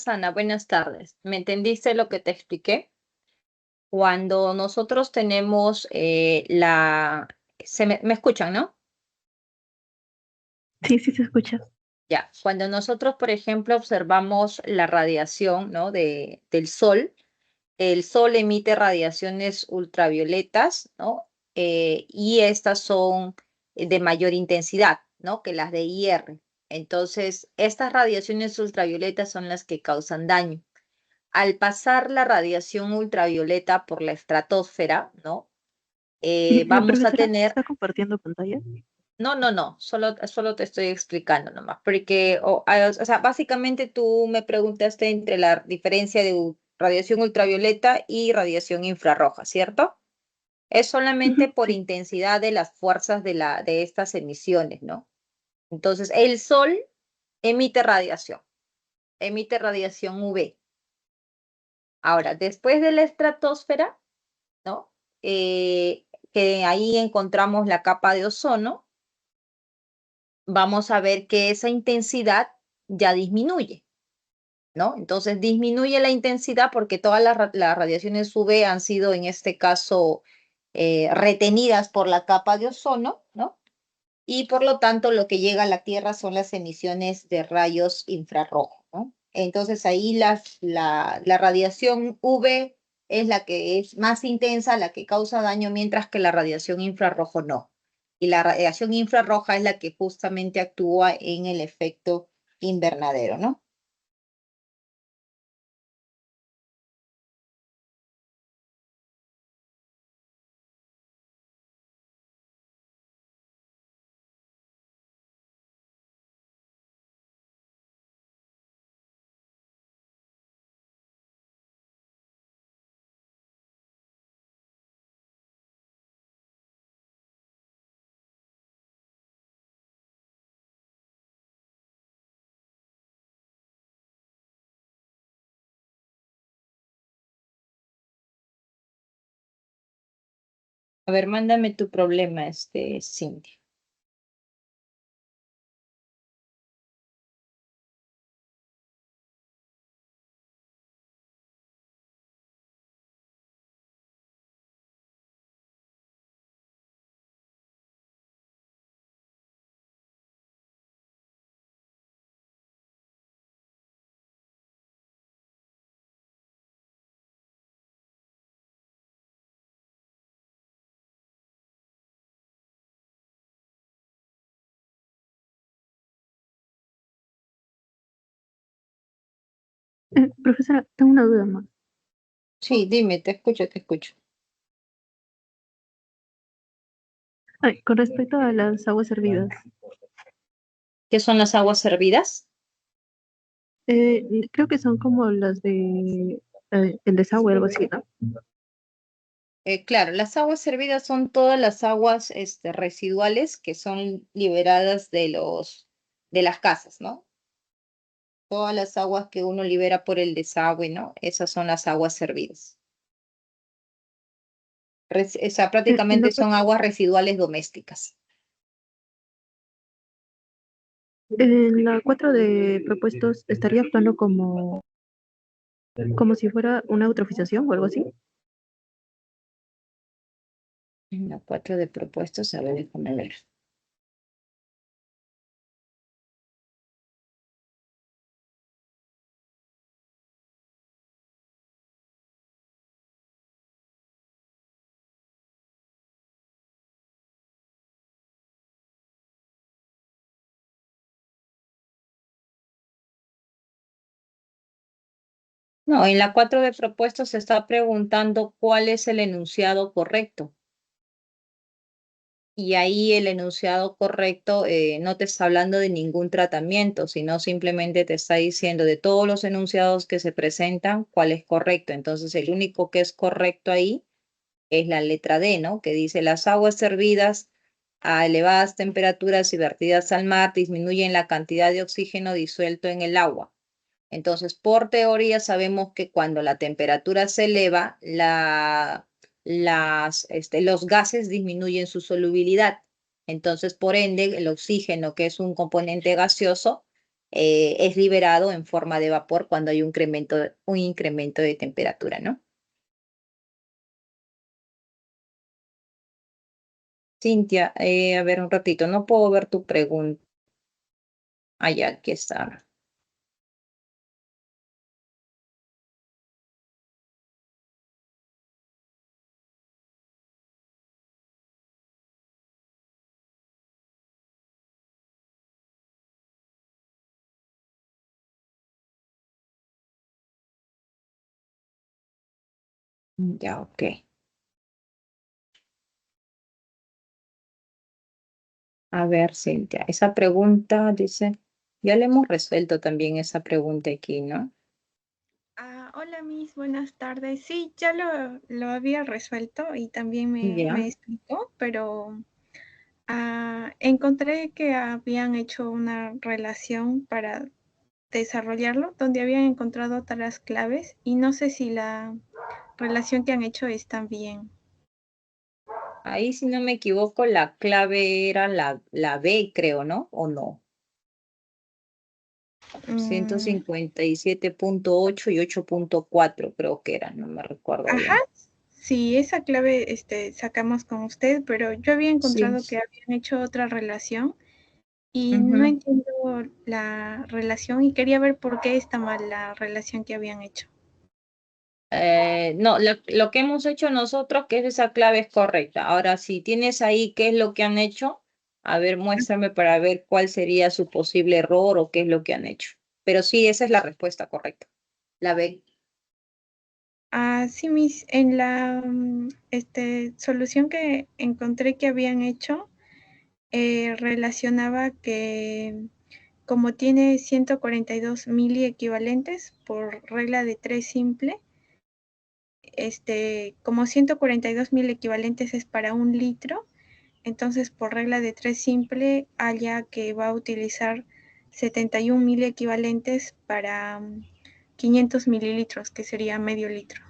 Ana, buenas tardes. ¿Me entendiste lo que te expliqué? Cuando nosotros tenemos ¿Me escuchan, no? Sí, sí se escucha. Ya, cuando nosotros, por ejemplo, observamos la radiación, ¿no? Del sol, el sol emite radiaciones ultravioletas, ¿no? Y estas son de mayor intensidad, ¿no? Que las de IR. Entonces, estas radiaciones ultravioletas son las que causan daño. Al pasar la radiación ultravioleta por la estratosfera, ¿no? Vamos a Profesora, tener, ¿está compartiendo pantalla? no, solo te estoy explicando nomás, porque, o sea, básicamente tú me preguntaste entre la diferencia de radiación ultravioleta y radiación infrarroja, ¿cierto? Es solamente por Sí. intensidad de las fuerzas de estas emisiones, ¿no? Entonces, el Sol emite radiación UV. Ahora, después de la estratosfera, ¿no? Que ahí encontramos la capa de ozono, vamos a ver que esa intensidad ya disminuye, ¿no? Entonces disminuye la intensidad porque todas las radiaciones UV han sido en este caso retenidas por la capa de ozono, ¿no? Y por lo tanto lo que llega a la Tierra son las emisiones de rayos infrarrojos, ¿no? Entonces ahí la radiación UV es la que es más intensa, la que causa daño, mientras que la radiación infrarrojo no. Y la radiación infrarroja es la que justamente actúa en el efecto invernadero, ¿no? A ver, mándame tu problema, Cindy. Profesora, tengo una duda más. Sí, dime, te escucho, te escucho. Ay, con respecto a las aguas hervidas, ¿Qué son las aguas servidas? creo que son como las de el desagüe, algo así, ¿no? Claro, las aguas servidas son todas las aguas residuales que son liberadas de las casas, ¿no? Todas las aguas que uno libera por el desagüe, ¿no? Esas son las aguas servidas. O sea, En prácticamente la, son aguas residuales domésticas. en la 4 de propuestos estaría actuando como si fuera una eutrofización o algo así. En la 4 de propuestos, a ver, déjame ver. No, en la 4 de propuestos se está preguntando cuál es el enunciado correcto. Y ahí el enunciado correcto no te está hablando de ningún tratamiento, sino simplemente te está diciendo de todos los enunciados que se presentan, cuál es correcto. Entonces, el único que es correcto ahí es la letra D, ¿no? Que dice las aguas servidas a elevadas temperaturas y vertidas al mar disminuyen la cantidad de oxígeno disuelto en el agua. Entonces, por teoría sabemos que cuando la temperatura se eleva, los gases disminuyen su solubilidad. Entonces, por ende, el oxígeno, que es un componente gaseoso, es liberado en forma de vapor cuando hay un incremento de temperatura, ¿no? Cintia, a ver un ratito, no puedo ver tu pregunta. Ah, ya, aquí está. Ya, ok. A ver, Cintia, esa pregunta dice, ya le hemos resuelto también esa pregunta aquí, ¿no? Hola Miss, buenas tardes. Sí, ya lo había resuelto y también me Ya. explicó, pero encontré que habían hecho una relación para desarrollarlo, donde habían encontrado otras claves y no sé si la relación que han hecho está bien. Ahí, si no me equivoco, la clave era la B, creo, ¿no? ¿O no? Ciento Mm, cincuenta y 7.8 y 8.4 creo que eran, no me recuerdo ajá, bien. sí, esa clave sacamos con usted, pero yo había Sí. encontrado que habían hecho otra relación y no Ujú. entiendo la relación y quería ver por qué está mal la relación que habían hecho. No, lo que hemos hecho nosotros, que es esa clave, es correcta. Ahora, si tienes ahí qué es lo que han hecho, a ver, muéstrame para ver cuál sería su posible error o qué es lo que han hecho. Pero sí, esa es la respuesta correcta. La B. Sí, mis, en la solución que encontré que habían hecho, relacionaba que como tiene 142 mili equivalentes por regla de 3 simple, como 142 mil equivalentes es para un litro, entonces por regla de 3 simple haya que va a utilizar 71 mil equivalentes para 500 mililitros, que sería medio litro.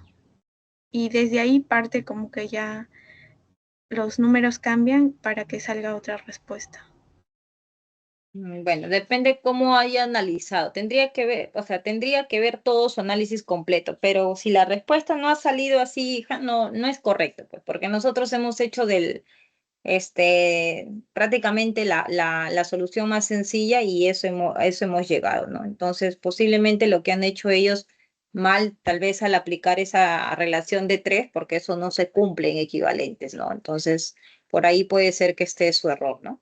Y desde ahí parte como que ya los números cambian para que salga otra respuesta. Bueno, depende cómo haya analizado. Tendría que ver, o sea, tendría que ver todo su análisis completo, pero si la respuesta no ha salido así, hija, no, no es correcto, pues, porque nosotros hemos hecho prácticamente la solución más sencilla y a eso hemos llegado, ¿no? Entonces, posiblemente lo que han hecho ellos mal, tal vez al aplicar esa relación de tres, porque eso no se cumple en equivalentes, ¿no? Entonces, por ahí puede ser que esté su error, ¿no?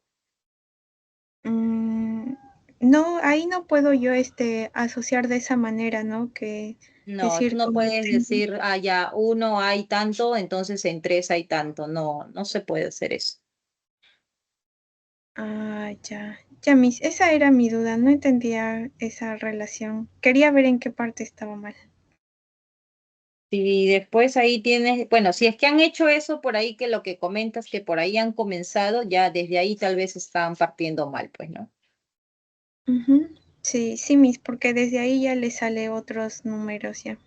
Mm, no, ahí no puedo yo asociar de esa manera, ¿no? Que No, tú decir no como puedes decir, ah, ya, uno hay tanto, entonces en tres hay tanto. No, no se puede hacer eso. ya, ya mis, esa era mi duda, no entendía esa relación. Quería ver en qué parte estaba mal. Y después ahí tienes, bueno, si es que han hecho eso por ahí, que lo que comentas, que por ahí han comenzado, ya desde ahí tal vez están partiendo mal, pues, ¿no? Ujú. Sí, sí, mis, porque desde ahí ya le sale otros números ya.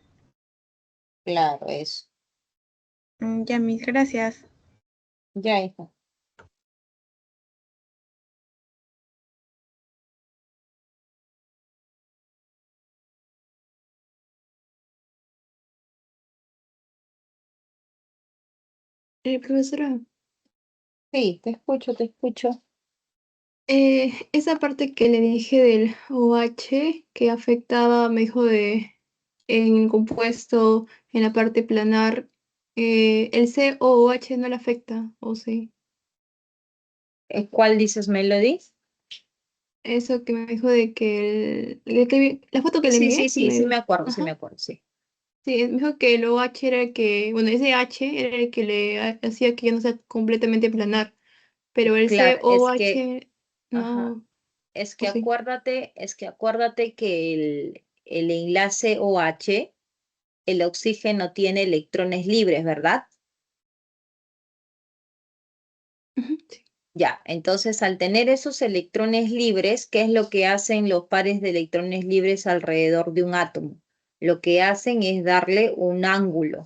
Claro, eso. Ya mis, gracias. Ya, hija. Profesora, Sí, te escucho, te escucho. esa parte que le dije del OH que afectaba, me dijo en el compuesto, en la parte planar, el COOH no le afecta, ¿o sí? ¿Cuál dices, Melody? Eso que me dijo de que, la foto que le Sí, sí, envié, sí, sí me ajá, acuerdo, sí. sí, me dijo que el OH era el que, bueno, ese H era el que le hacía que ya no sea completamente planar, pero el Claro, COH ajá, no, es ¿o que sí? acuérdate que el enlace OH, el oxígeno tiene electrones libres, ¿verdad? Ujú, sí. Ya, entonces al tener esos electrones libres, ¿qué es lo que hacen los pares de electrones libres alrededor de un átomo? Lo que hacen es darle un ángulo.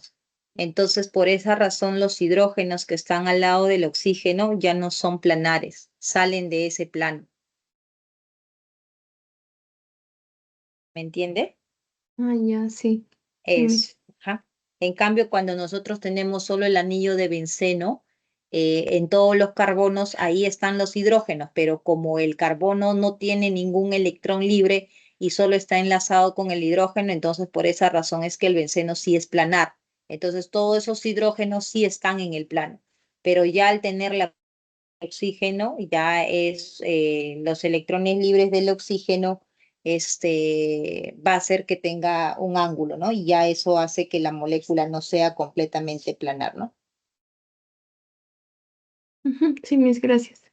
Entonces, por esa razón, los hidrógenos que están al lado del oxígeno ya no son planares, salen de ese plano. ¿Me entiende? Ah, ya, sí. Sí, Es, ajá. En cambio, cuando nosotros tenemos solo el anillo de benceno, en todos los carbonos ahí están los hidrógenos, pero como el carbono no tiene ningún electrón libre y solo está enlazado con el hidrógeno, entonces por esa razón es que el benceno sí es planar. Entonces todos esos hidrógenos sí están en el plano, pero ya al tener el oxígeno, ya es los electrones libres del oxígeno va a hacer que tenga un ángulo, ¿no? Y ya eso hace que la molécula no sea completamente planar, ¿no? Ujú, sí, mis gracias.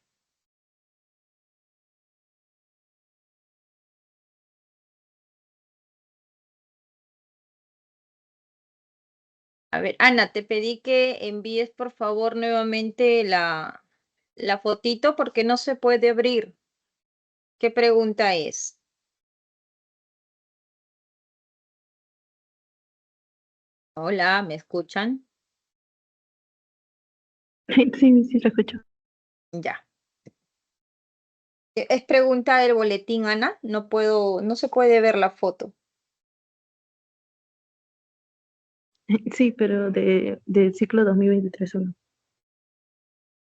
A ver, Ana, te pedí que envíes por favor nuevamente la fotito porque no se puede abrir. ¿Qué pregunta es? Hola, ¿me escuchan? Sí, sí, lo escucho. Ya. Es pregunta del boletín, Ana. No puedo, no se puede ver la foto. Sí, pero del ciclo 2023-1.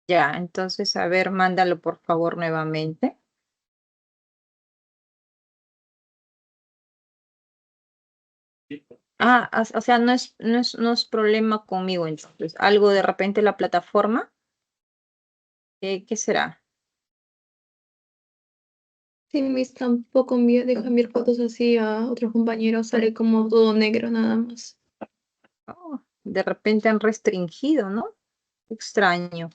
Ya, entonces, a ver, mándalo por favor nuevamente. Ah, o sea, no es problema conmigo entonces. Algo de repente la plataforma. ¿Qué será? Sí, mis tampoco deja enviar fotos así a otros compañeros, sale como todo negro nada más. Oh, de repente han restringido, ¿no? Extraño.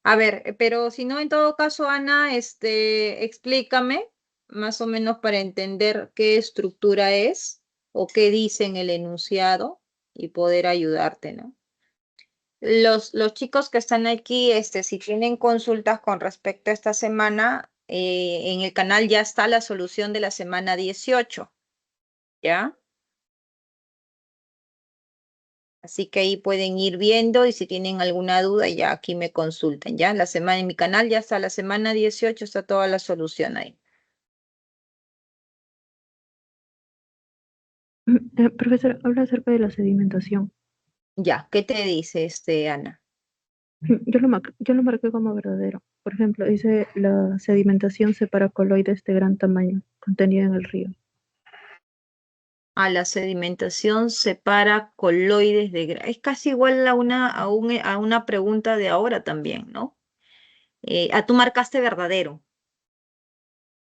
A ver, pero si no, en todo caso, Ana, explícame más o menos para entender qué estructura es o qué dice en el enunciado y poder ayudarte, ¿no? Los chicos que están aquí, si tienen consultas con respecto a esta semana, en el canal ya está la solución de la semana 18, ¿ya? Así que ahí pueden ir viendo y si tienen alguna duda, ya aquí me consultan, ¿ya? La semana en mi canal ya está la semana 18, está toda la solución ahí. Profesor, habla acerca de la sedimentación. Ya, ¿qué te dice Ana? Yo lo marqué como verdadero. Por ejemplo, dice la sedimentación separa coloides de gran tamaño contenido en el río. A la sedimentación separa coloides de... Es casi igual a una pregunta de ahora también, ¿no? Tú marcaste verdadero.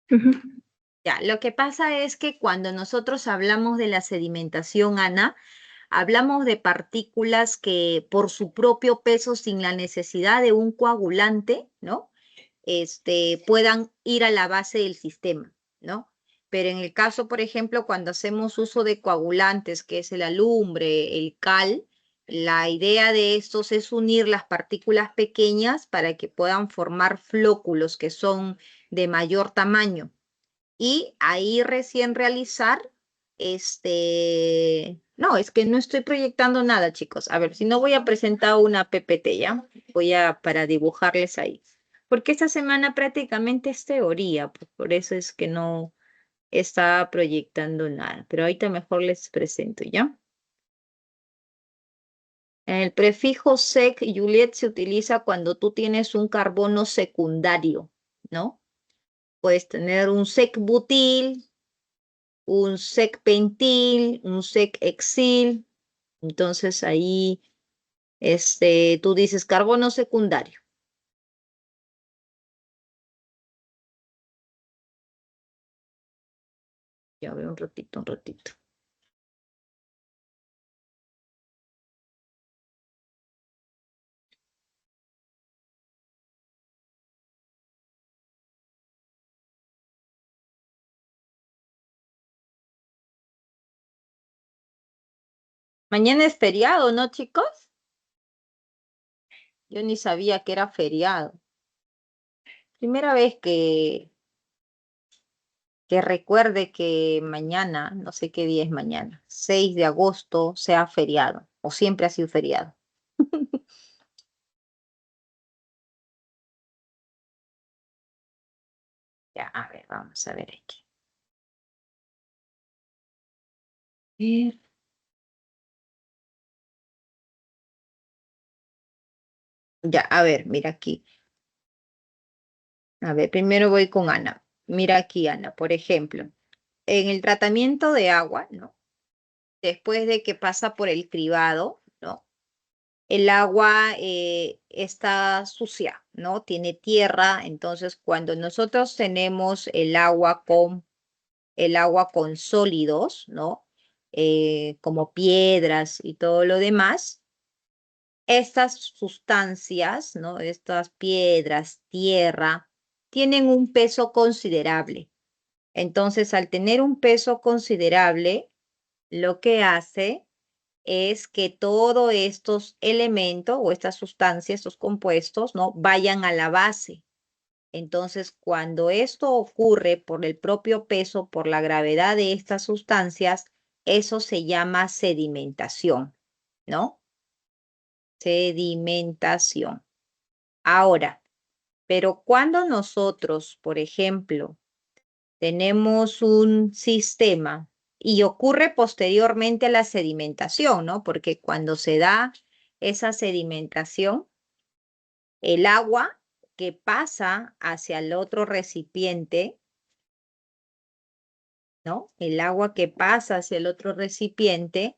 Ujú. Ya, lo que pasa es que cuando nosotros hablamos de la sedimentación, Ana, hablamos de partículas que por su propio peso, sin la necesidad de un coagulante, ¿no? Puedan ir a la base del sistema, ¿no? Pero en el caso, por ejemplo, cuando hacemos uso de coagulantes, que es el alumbre, el cal, la idea de estos es unir las partículas pequeñas para que puedan formar flóculos que son de mayor tamaño y ahí recién realizar, no, es que no estoy proyectando nada, chicos. A ver, si no voy a presentar una PPT, ¿ya? Para dibujarles ahí. Porque esta semana prácticamente es teoría, pues, por eso es que no está proyectando nada. Pero ahorita mejor les presento, ¿ya? El prefijo sec, Juliet, se utiliza cuando tú tienes un carbono secundario, ¿no? Puedes tener un sec-butil, un sec-pentil, un sec-hexil. Entonces ahí tú dices carbono secundario. Ya veo un ratito, un ratito. Mañana es feriado, ¿no, chicos? Yo ni sabía que era feriado. Primera vez que recuerde que mañana, no sé qué día es mañana, 6 de agosto, sea feriado, o siempre ha sido feriado. Ya, a ver, vamos a ver aquí. ver. Ya, a ver, mira aquí. A ver, primero voy con Ana. Mira aquí, Ana, por ejemplo, en el tratamiento de agua, ¿no? Después de que pasa por el cribado, ¿no? El agua está sucia, ¿no? Tiene tierra, entonces cuando nosotros tenemos el agua con sólidos, ¿no? Como piedras y todo lo demás, estas sustancias, ¿no? Estas piedras, tierra, tienen un peso considerable. Entonces, al tener un peso considerable, lo que hace es que todos estos elementos o estas sustancias, estos compuestos, ¿no? Vayan a la base. Entonces, cuando esto ocurre por el propio peso, por la gravedad de estas sustancias, eso se llama sedimentación, ¿no? Sedimentación. Ahora, pero cuando nosotros, por ejemplo, tenemos un sistema y ocurre posteriormente a la sedimentación, ¿no? Porque cuando se da esa sedimentación, el agua que pasa hacia el otro recipiente, ¿no? El agua que pasa hacia el otro recipiente,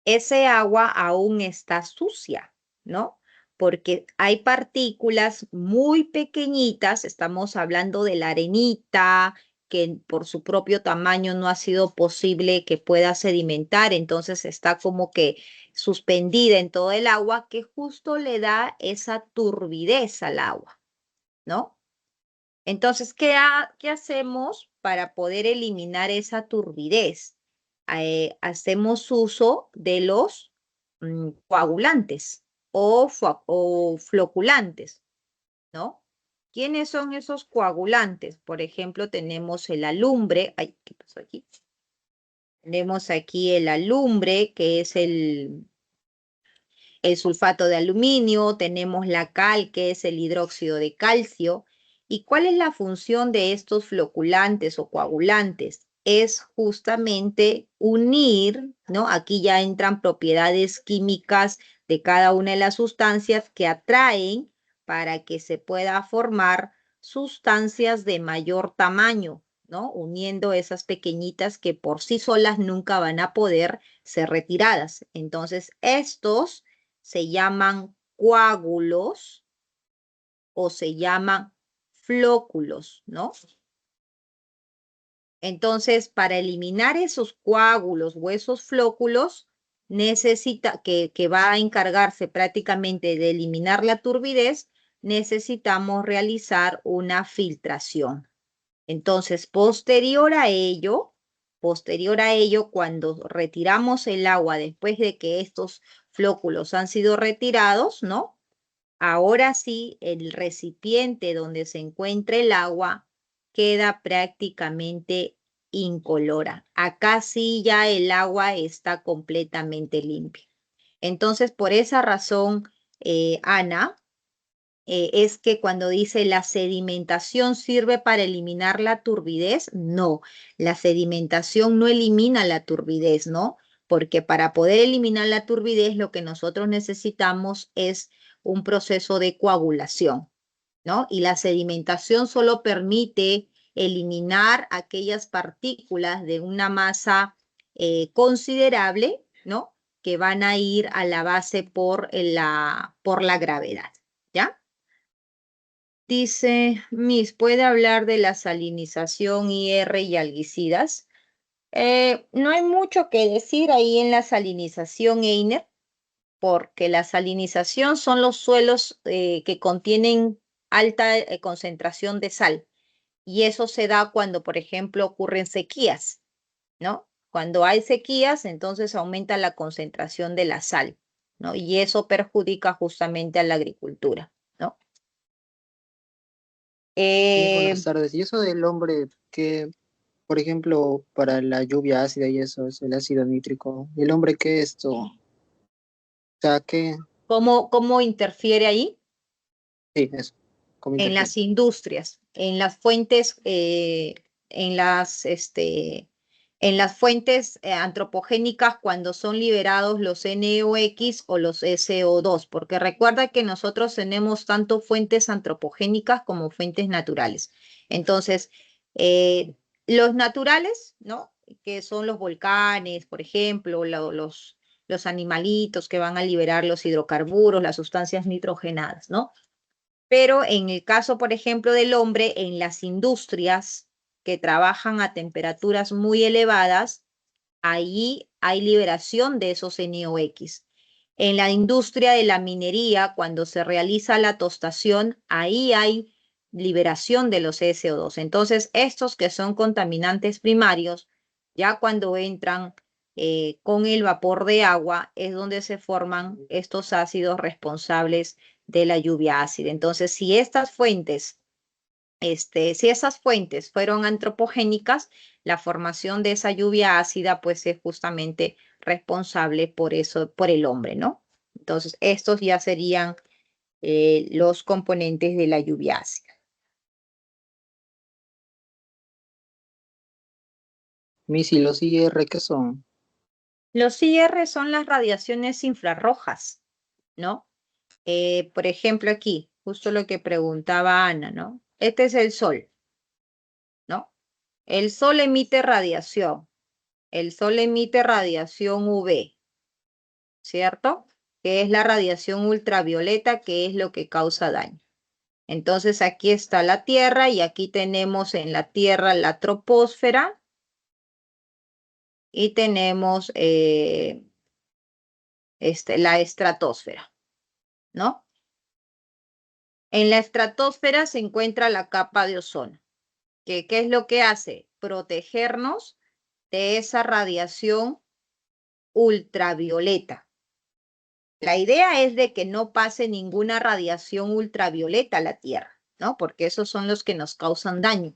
ese agua aún está sucia, ¿no? Porque hay partículas muy pequeñitas, estamos hablando de la arenita, que por su propio tamaño no ha sido posible que pueda sedimentar, entonces está como que suspendida en todo el agua, que justo le da esa turbidez al agua, ¿no? Entonces, ¿qué hacemos para poder eliminar esa turbidez? Hacemos uso de los coagulantes o floculantes, ¿no? ¿Quiénes son esos coagulantes? Por ejemplo, tenemos el alumbre. Ay, ¿qué pasó aquí? Tenemos aquí el alumbre, que es el sulfato de aluminio, tenemos la cal, que es el hidróxido de calcio. ¿Y cuál es la función de estos floculantes o coagulantes? Es justamente unir, ¿no? Aquí ya entran propiedades químicas de cada una de las sustancias que atraen para que se pueda formar sustancias de mayor tamaño, ¿no? Uniendo esas pequeñitas que por sí solas nunca van a poder ser retiradas. Entonces, estos se llaman coágulos o se llaman flóculos, ¿no? Entonces, para eliminar esos coágulos o esos flóculos, necesita que va a encargarse prácticamente de eliminar la turbidez, necesitamos realizar una filtración. Entonces, posterior a ello, cuando retiramos el agua después de que estos flóculos han sido retirados, ¿no? Ahora sí, el recipiente donde se encuentra el agua queda prácticamente incolora. Acá sí ya el agua está completamente limpia. Entonces, por esa razón, Ana, es que cuando dice la sedimentación sirve para eliminar la turbidez, no, la sedimentación no elimina la turbidez, ¿no? Porque para poder eliminar la turbidez lo que nosotros necesitamos es un proceso de coagulación, ¿no? Y la sedimentación solo permite eliminar aquellas partículas de una masa considerable, ¿no? Que van a ir a la base por la gravedad, ¿ya? Dice, Miss, ¿puede hablar de la salinización IR y algicidas? No hay mucho que decir ahí en la salinización EINER, porque la salinización son los suelos que contienen alta concentración de sal. Y eso se da cuando, por ejemplo, ocurren sequías, ¿no? Cuando hay sequías, entonces aumenta la concentración de la sal, ¿no? Y eso perjudica justamente a la agricultura, ¿no? Sí, buenas tardes. Y eso del hombre que, por ejemplo, para la lluvia ácida y eso, es el ácido nítrico. ¿El hombre qué es esto? O sea, ¿qué? ¿Cómo interfiere ahí? Sí, eso. ¿Cómo En interfiere? las industrias, en las fuentes, en en las fuentes antropogénicas cuando son liberados los NOx o los SO2, porque recuerda que nosotros tenemos tanto fuentes antropogénicas como fuentes naturales. Entonces, los naturales, ¿no? Que son los volcanes, por ejemplo, los animalitos que van a liberar los hidrocarburos, las sustancias nitrogenadas, ¿no? Pero en el caso, por ejemplo, del hombre, en las industrias que trabajan a temperaturas muy elevadas, allí hay liberación de esos NOx. En la industria de la minería, cuando se realiza la tostación, ahí hay liberación de los SO2. Entonces, estos que son contaminantes primarios, ya cuando entran con el vapor de agua, es donde se forman estos ácidos responsables de la lluvia ácida. Entonces, si estas fuentes si esas fuentes fueron antropogénicas, la formación de esa lluvia ácida pues es justamente responsable por eso, por el hombre, ¿no? Entonces, estos ya serían los componentes de la lluvia ácida. Missy, los IR, ¿qué son? Los IR son las radiaciones infrarrojas, ¿no? Por ejemplo, aquí, justo lo que preguntaba Ana, ¿no? Este es el sol, ¿no? El sol emite radiación. El sol emite radiación UV, ¿cierto? Que es la radiación ultravioleta, que es lo que causa daño. Entonces aquí está la Tierra y aquí tenemos en la Tierra la troposfera y tenemos la estratosfera, ¿no? En la estratosfera se encuentra la capa de ozono, que ¿qué es lo que hace? Protegernos de esa radiación ultravioleta. La idea es de que no pase ninguna radiación ultravioleta a la Tierra, ¿no? Porque esos son los que nos causan daño.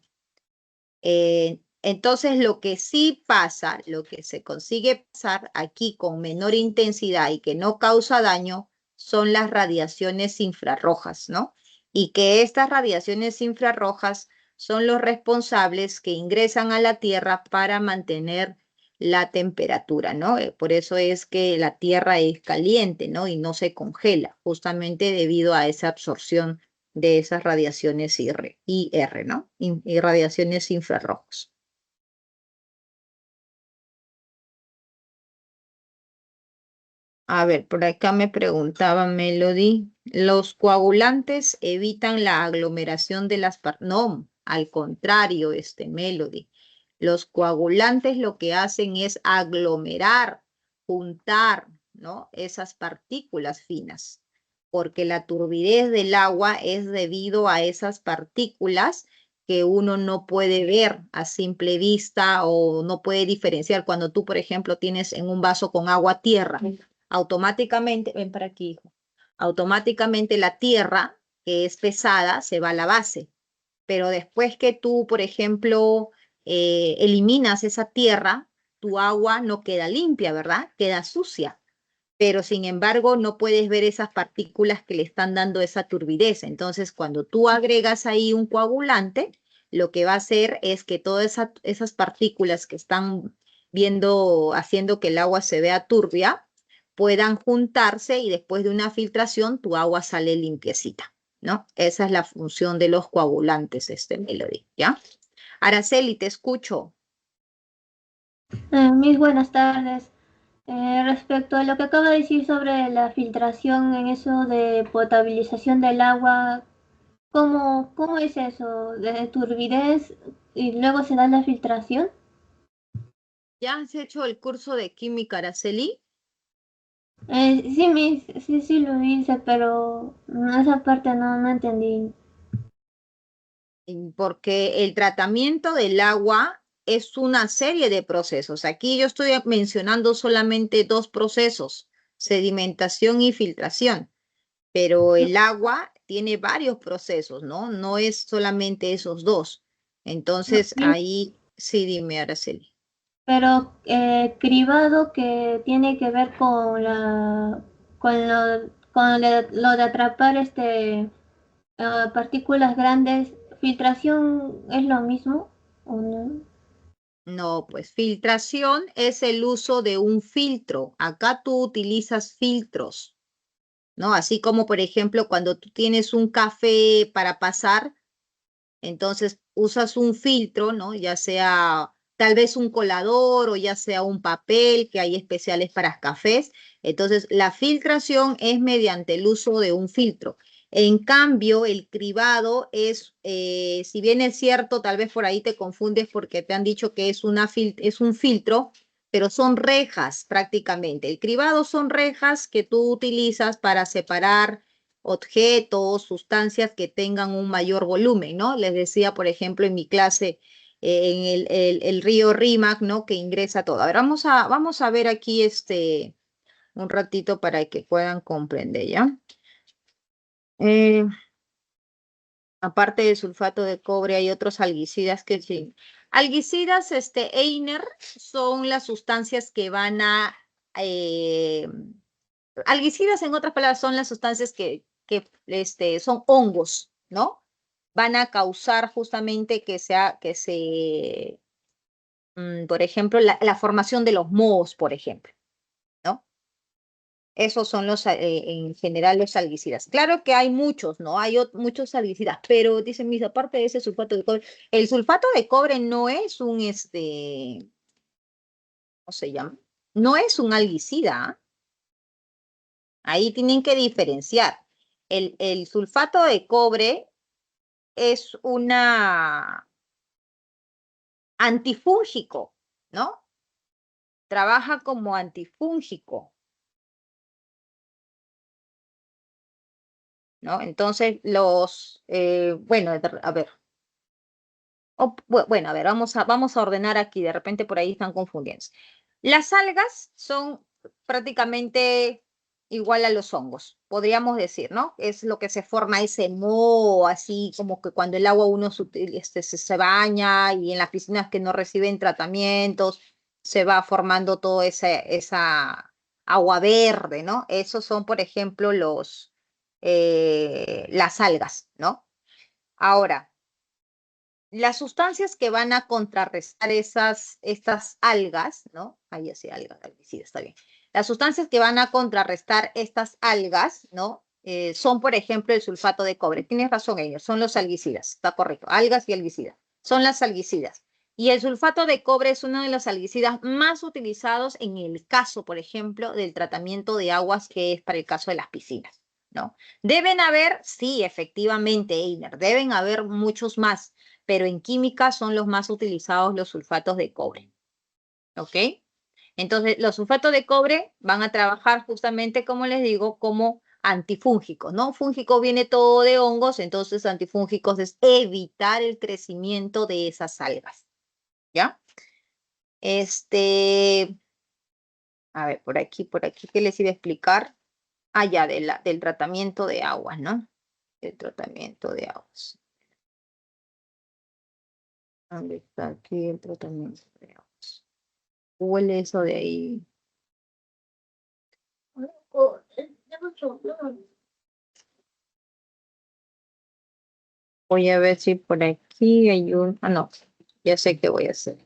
Entonces, lo que sí pasa, lo que se consigue pasar aquí con menor intensidad y que no causa daño, son las radiaciones infrarrojas, ¿no? Y que estas radiaciones infrarrojas son los responsables que ingresan a la Tierra para mantener la temperatura, ¿no? Por eso es que la Tierra es caliente, ¿no? Y no se congela, justamente debido a esa absorción de esas radiaciones IR, ¿no? Y radiaciones infrarrojos. A ver, por acá me preguntaba Melody, ¿los coagulantes evitan la aglomeración de las partículas? No, al contrario, Melody. Los coagulantes lo que hacen es aglomerar, juntar, ¿no? Esas partículas finas, porque la turbidez del agua es debido a esas partículas que uno no puede ver a simple vista o no puede diferenciar cuando tú, por ejemplo, tienes en un vaso con agua tierra automáticamente, ven para aquí, hijo, automáticamente la tierra, que es pesada, se va a la base. Pero después que tú, por ejemplo, eliminas esa tierra, tu agua no queda limpia, ¿verdad? Queda sucia. Pero sin embargo, no puedes ver esas partículas que le están dando esa turbidez. Entonces, cuando tú agregas ahí un coagulante, lo que va a hacer es que todas esas partículas que están haciendo que el agua se vea turbia, puedan juntarse y después de una filtración tu agua sale limpiecita, ¿no? Esa es la función de los coagulantes, Melody, ¿ya? Araceli, te escucho. Mis buenas tardes. Respecto a lo que acaba de decir sobre la filtración en eso de potabilización del agua, ¿cómo es eso? ¿De turbidez y luego se da la filtración? ¿Ya has hecho el curso de química, Araceli? Sí lo hice, pero esa parte no entendí. Porque el tratamiento del agua es una serie de procesos. Aquí yo estoy mencionando solamente dos procesos, sedimentación y filtración, pero el agua tiene varios procesos, ¿no? No es solamente esos dos. Entonces, Sí, ahí sí, dime, Araceli. pero cribado que tiene que ver con lo de atrapar partículas grandes, ¿filtración es lo mismo o no? No, pues filtración es el uso de un filtro. Acá tú utilizas filtros, ¿no? Así como, por ejemplo, cuando tú tienes un café para pasar, entonces usas un filtro, ¿no? Ya sea tal vez un colador o ya sea un papel que hay especiales para cafés. Entonces, la filtración es mediante el uso de un filtro. En cambio, el cribado es, si bien es cierto, tal vez por ahí te confundes porque te han dicho que es, es un filtro, pero son rejas prácticamente. El cribado son rejas que tú utilizas para separar objetos, sustancias que tengan un mayor volumen, ¿no? Les decía, por ejemplo, en mi clase, en el río Rímac, ¿no? Que ingresa todo. A ver, vamos a ver aquí un ratito para que puedan comprender, ¿ya? Eh, aparte del sulfato de cobre, hay otros algicidas que sí. Algicidas, Einer, son las sustancias que van a algicidas, en otras palabras, son las sustancias que son hongos, ¿no? Van a causar justamente por ejemplo, la formación de los mohos, por ejemplo, ¿no? Esos son en general los algicidas. Claro que hay muchos, ¿no? Hay muchos algicidas, pero dicen mis, aparte de ese sulfato de cobre, el sulfato de cobre no es ¿cómo se llama? No es un algicida, ¿ah? Ahí tienen que diferenciar. El sulfato de cobre es una antifúngico, ¿no? Trabaja como antifúngico, ¿no? Entonces, bueno, a ver, bueno, a ver, vamos a ordenar aquí, de repente por ahí están confundiendo. Las algas son prácticamente igual a los hongos, podríamos decir, ¿no? Es lo que se forma ese moho, así como que cuando el agua uno se baña y en las piscinas que no reciben tratamientos se va formando toda esa agua verde, ¿no? Esos son, por ejemplo, las algas, ¿no? Ahora, las sustancias que van a contrarrestar estas algas, ¿no? Ahí sí, algas, sí, está bien. Las sustancias que van a contrarrestar estas algas, ¿no? Son, por ejemplo, el sulfato de cobre. Tienes razón, ellos son los algicidas, está correcto. Algas y algicidas. Son las algicidas. Y el sulfato de cobre es uno de los algicidas más utilizados en el caso, por ejemplo, del tratamiento de aguas, que es para el caso de las piscinas, ¿no? Deben haber, sí, efectivamente, Einer, deben haber muchos más, pero en química son los más utilizados los sulfatos de cobre. ¿Ok? Entonces, los sulfatos de cobre van a trabajar justamente, como les digo, como antifúngicos, ¿no? Fúngico viene todo de hongos, entonces antifúngicos es evitar el crecimiento de esas algas. ¿Ya? A ver, por aquí, ¿qué les iba a explicar? Ah, ya, del tratamiento de aguas, ¿no? El tratamiento de aguas. ¿Dónde está aquí el tratamiento de aguas? Huele eso de ahí. Voy a ver si por aquí hay un... Ah, no, ya sé qué voy a hacer.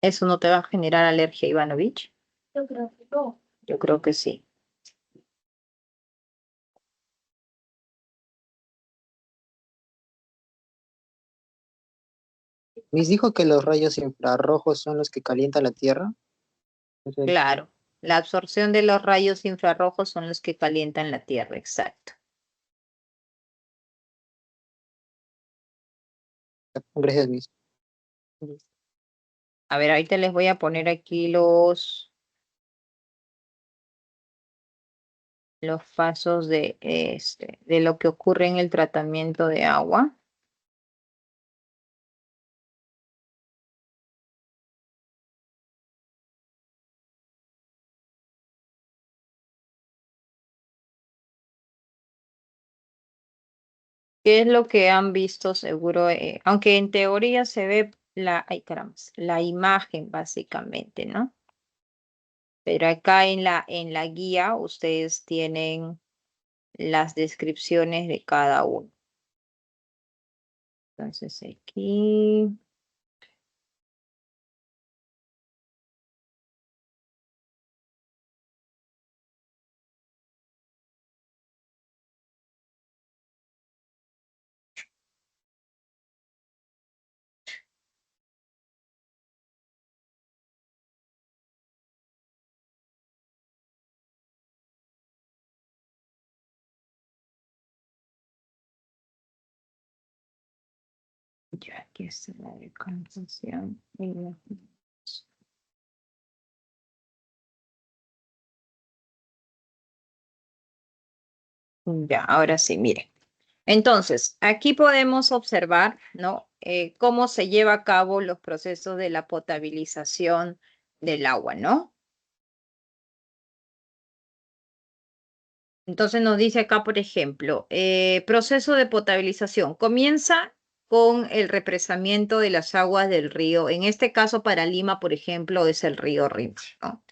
¿Eso no te va a generar alergia, Ivanovich? Yo creo que no. Yo creo que sí. Mis dijo que los rayos infrarrojos son los que calientan la Tierra. Entonces, Claro, la absorción de los rayos infrarrojos son los que calientan la Tierra, exacto. gracias, Miss. A ver, ahorita les voy a poner aquí los pasos de lo que ocurre en el tratamiento de agua. ¿Qué es lo que han visto seguro? Aunque en teoría se ve ay caramba, la imagen básicamente, ¿no? Pero acá en la guía ustedes tienen las descripciones de cada uno. Entonces aquí. Ya aquí está la decomposición. Ya, ahora sí, mire. Entonces, aquí podemos observar, ¿no? Cómo se lleva a cabo los procesos de la potabilización del agua, ¿no? Entonces nos dice acá, por ejemplo, proceso de potabilización. Comienza con el represamiento de las aguas del río. En este caso, para Lima, por ejemplo, es el río Rímac, ¿no?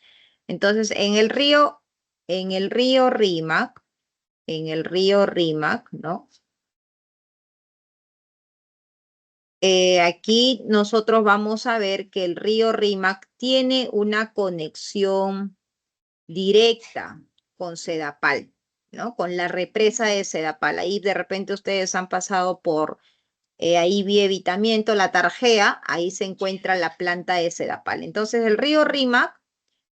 Entonces, en el río Rímac, ¿no? Aquí nosotros vamos a ver que el río Rímac tiene una conexión directa con Sedapal, ¿no? Con la represa de Sedapal. Ahí de repente ustedes han pasado por, ahí vi Evitamiento, la Tarjea, ahí se encuentra la planta de Sedapal. Entonces el río Rímac,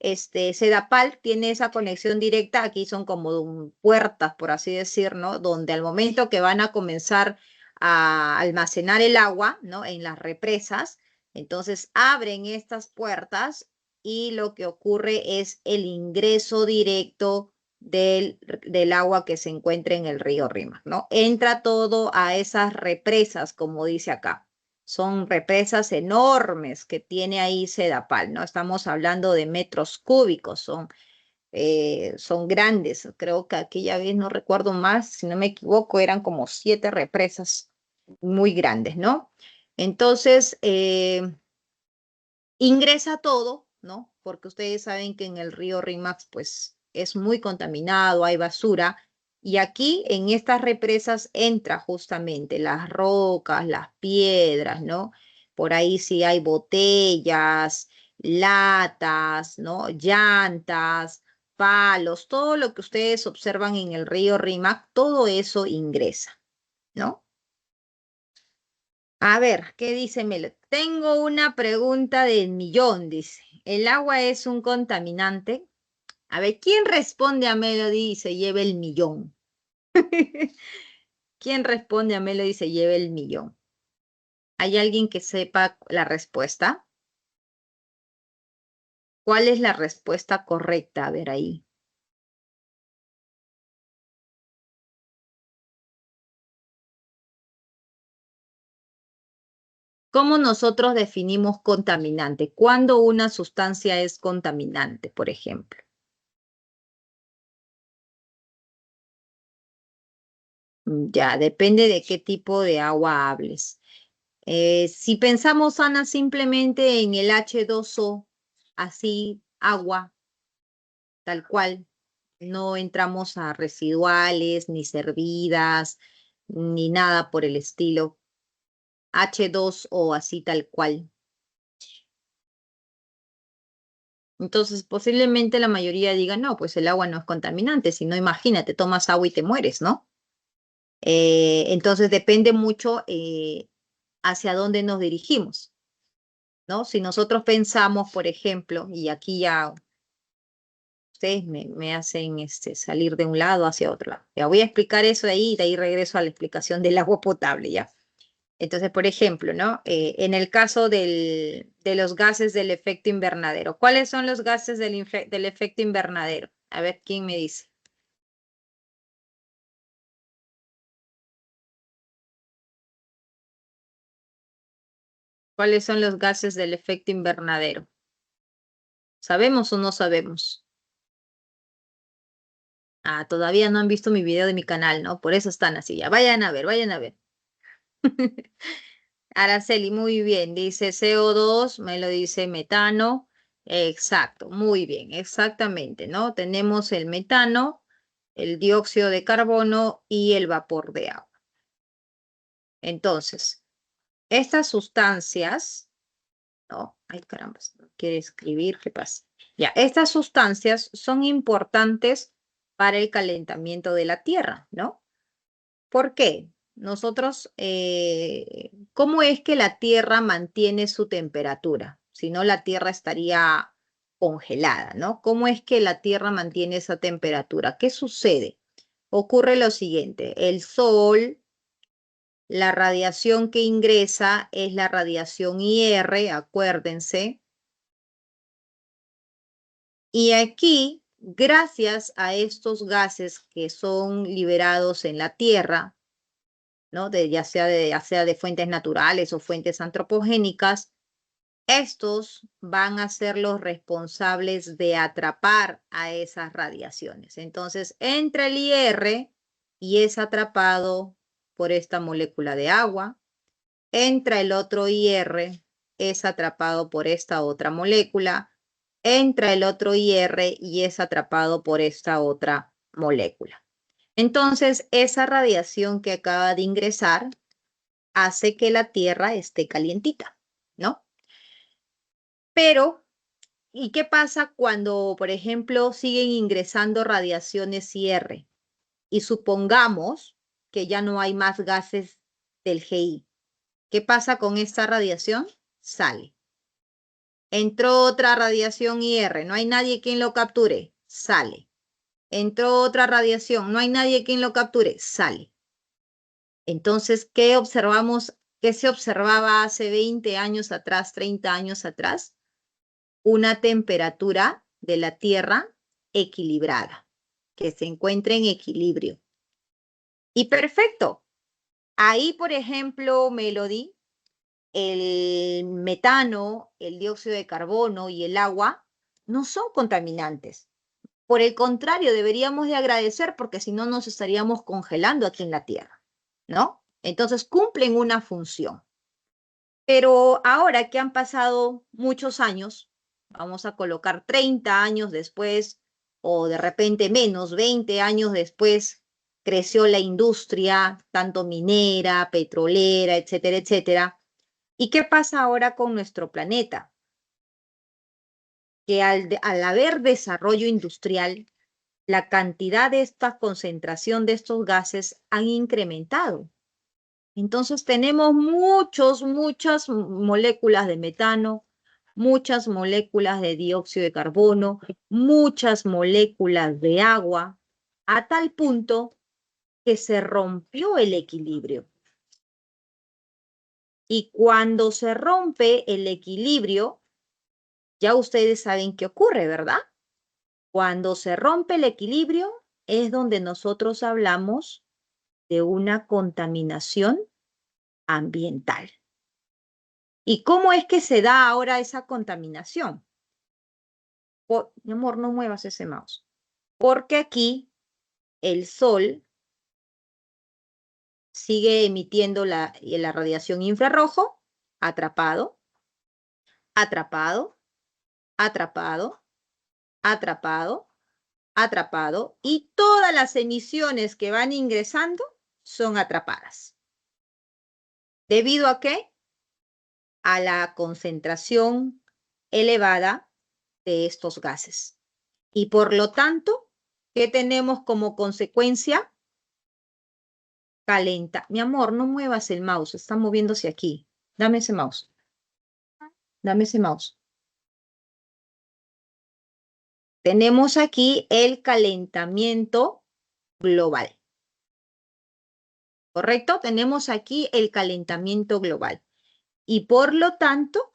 Sedapal tiene esa conexión directa, aquí son como puertas, por así decir, ¿no? Donde al momento que van a comenzar a almacenar el agua, ¿no? En las represas, entonces abren estas puertas y lo que ocurre es el ingreso directo del agua que se encuentra en el río Rímac, ¿no? Entra todo a esas represas, como dice acá. Son represas enormes que tiene ahí Sedapal, ¿no? Estamos hablando de metros cúbicos, son grandes. Creo que aquella vez, no recuerdo más, si no me equivoco, eran como 7 represas muy grandes, ¿no? Entonces, ingresa todo, ¿no? Porque ustedes saben que en el río Rímac, pues, es muy contaminado, hay basura. Y aquí en estas represas entra justamente las rocas, las piedras, ¿no? Por ahí sí hay botellas, latas, ¿no? Llantas, palos, todo lo que ustedes observan en el río Rímac, todo eso ingresa, ¿no? A ver, ¿qué dice Melo? Tengo una pregunta del millón, dice. ¿El agua es un contaminante? A ver, ¿quién responde a Melody y se lleva el millón? ¿Quién responde a Melody y se lleva el millón? ¿Hay alguien que sepa la respuesta? ¿Cuál es la respuesta correcta? A ver ahí. ¿Cómo nosotros definimos contaminante? ¿Cuándo una sustancia es contaminante, por ejemplo? Ya, depende de qué tipo de agua hables. Si pensamos, Ana, simplemente en el H2O, así, agua, tal cual, no entramos a residuales, ni servidas, ni nada por el estilo. H2O, así tal cual. Entonces, posiblemente la mayoría diga, no, pues el agua no es contaminante, si no, imagínate, tomas agua y te mueres, ¿no? Entonces, depende mucho hacia dónde nos dirigimos, ¿no? Si nosotros pensamos, por ejemplo, y aquí ya ustedes me hacen salir de un lado hacia otro lado. Ya voy a explicar eso de ahí y de ahí regreso a la explicación del agua potable, ¿ya? Entonces, por ejemplo, ¿no? En el caso de los gases del efecto invernadero, ¿cuáles son los gases del efecto invernadero? A ver, ¿quién me dice? ¿Cuáles son los gases del efecto invernadero? ¿Sabemos o no sabemos? Ah, todavía no han visto mi video de mi canal, ¿no? Por eso están así. Ya, vayan a ver, vayan a ver. Araceli, muy bien. Dice CO2, me lo dice metano. Exacto, muy bien, exactamente, ¿no? Tenemos el metano, el dióxido de carbono y el vapor de agua. Entonces, estas sustancias, ¿no? Ay, caramba, no quiere escribir, ¿qué pasa? Ya, estas sustancias son importantes para el calentamiento de la Tierra, ¿no? ¿Por qué? Nosotros, ¿cómo es que la Tierra mantiene su temperatura? Si no, la Tierra estaría congelada, ¿no? ¿Cómo es que la Tierra mantiene esa temperatura? ¿Qué sucede? Ocurre lo siguiente, el Sol, la radiación que ingresa es la radiación IR, acuérdense, y aquí, gracias a estos gases que son liberados en la Tierra, ¿no? Ya sea de fuentes naturales o fuentes antropogénicas, estos van a ser los responsables de atrapar a esas radiaciones. Entonces, entra el IR y es atrapado por esta molécula de agua. Entra el otro IR, es atrapado por esta otra molécula. Entra el otro IR y es atrapado por esta otra molécula. Entonces, esa radiación que acaba de ingresar hace que la Tierra esté calientita, ¿no? Pero, ¿y qué pasa cuando, por ejemplo, siguen ingresando radiaciones IR? Y supongamos que ya no hay más gases del GI. ¿Qué pasa con esta radiación? Sale. Entró otra radiación IR, no hay nadie quien lo capture, sale. Entró otra radiación, no hay nadie quien lo capture, sale. Entonces, ¿qué observamos? ¿Qué se observaba hace 20 años atrás, 30 años atrás? Una temperatura de la Tierra equilibrada, que se encuentre en equilibrio. Y perfecto. Ahí, por ejemplo, Melody, el metano, el dióxido de carbono y el agua no son contaminantes. Por el contrario, deberíamos de agradecer porque si no nos estaríamos congelando aquí en la Tierra, ¿no? Entonces cumplen una función. Pero ahora que han pasado muchos años, vamos a colocar 30 años después o de repente menos, 20 años después, creció la industria, tanto minera, petrolera, etcétera, etcétera. ¿Y qué pasa ahora con nuestro planeta? Que al haber desarrollo industrial, la cantidad de esta concentración de estos gases han incrementado. Entonces tenemos muchas moléculas de metano, muchas moléculas de dióxido de carbono, muchas moléculas de agua, a tal punto que se rompió el equilibrio. Y cuando se rompe el equilibrio, ya ustedes saben qué ocurre, ¿verdad? Cuando se rompe el equilibrio es donde nosotros hablamos de una contaminación ambiental. ¿Y cómo es que se da ahora esa contaminación? Mi amor, no muevas ese mouse. Porque aquí el sol sigue emitiendo la radiación infrarrojo, atrapado, atrapado, atrapado, atrapado, atrapado, y todas las emisiones que van ingresando son atrapadas. ¿Debido a qué? A la concentración elevada de estos gases. Y por lo tanto, ¿qué tenemos como consecuencia? Mi amor, no muevas el mouse, está moviéndose aquí. Dame ese mouse. Dame ese mouse. Tenemos aquí el calentamiento global. ¿Correcto? Tenemos aquí el calentamiento global. Y por lo tanto,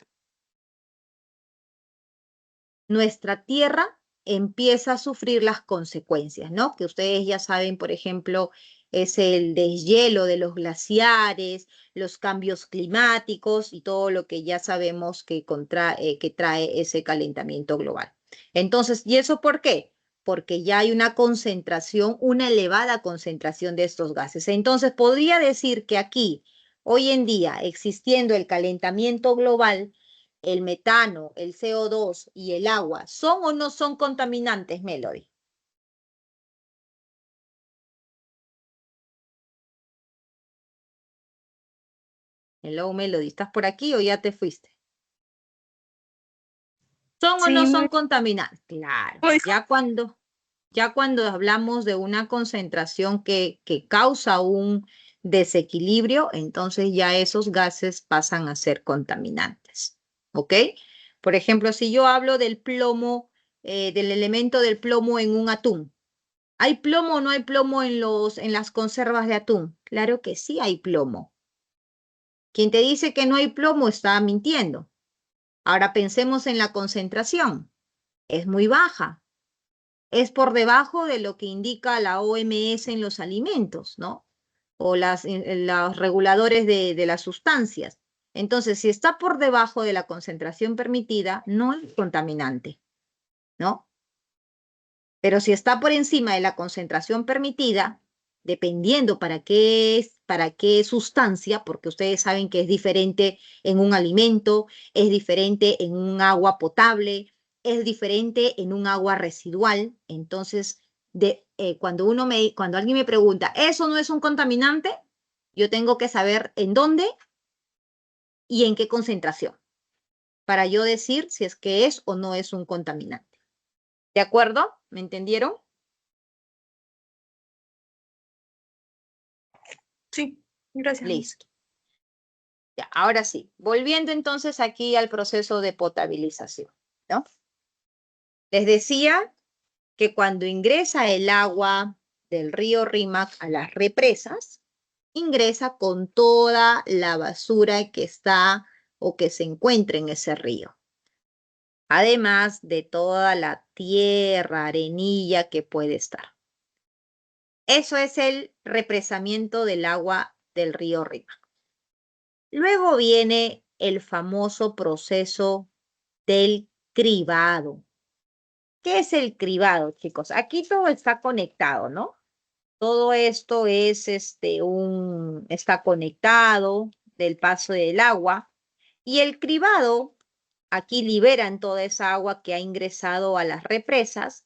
nuestra Tierra empieza a sufrir las consecuencias, ¿no? Que ustedes ya saben, por ejemplo, es el deshielo de los glaciares, los cambios climáticos y todo lo que ya sabemos que trae ese calentamiento global. Entonces, ¿y eso por qué? Porque ya hay una concentración, una elevada concentración de estos gases. Entonces, podría decir que aquí, hoy en día, existiendo el calentamiento global, el metano, el CO2 y el agua, ¿son o no son contaminantes, Melody? Hello, Melody, ¿estás por aquí o ya te fuiste? ¿Son o no son contaminantes? Claro, ya cuando hablamos de una concentración que causa un desequilibrio, entonces ya esos gases pasan a ser contaminantes, ¿ok? Por ejemplo, si yo hablo del plomo, del elemento del plomo en un atún, ¿hay plomo o no hay plomo en las conservas de atún? Claro que sí hay plomo. Quien te dice que no hay plomo está mintiendo. Ahora pensemos en la concentración. Es muy baja. Es por debajo de lo que indica la OMS en los alimentos, ¿no? O los reguladores de las sustancias. Entonces, si está por debajo de la concentración permitida, no es contaminante, ¿no? Pero si está por encima de la concentración permitida, dependiendo para qué sustancia, porque ustedes saben que es diferente en un alimento, es diferente en un agua potable, es diferente en un agua residual. Entonces, cuando alguien me pregunta, ¿eso no es un contaminante? Yo tengo que saber en dónde y en qué concentración para yo decir si es que es o no es un contaminante. ¿De acuerdo? ¿Me entendieron? Sí, gracias. Listo. Ya, ahora sí, volviendo entonces aquí al proceso de potabilización, ¿no? Les decía que cuando ingresa el agua del río Rímac a las represas, ingresa con toda la basura que está o que se encuentra en ese río. Además de toda la tierra, arenilla que puede estar. Eso es el represamiento del agua del río Rímac. Luego viene el famoso proceso del cribado. ¿Qué es el cribado, chicos? Aquí todo está conectado, ¿no? Todo esto es está conectado del paso del agua. Y el cribado, aquí liberan toda esa agua que ha ingresado a las represas.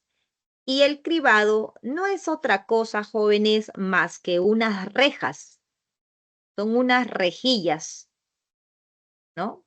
Y el cribado no es otra cosa, jóvenes, más que unas rejas. Son unas rejillas, ¿no?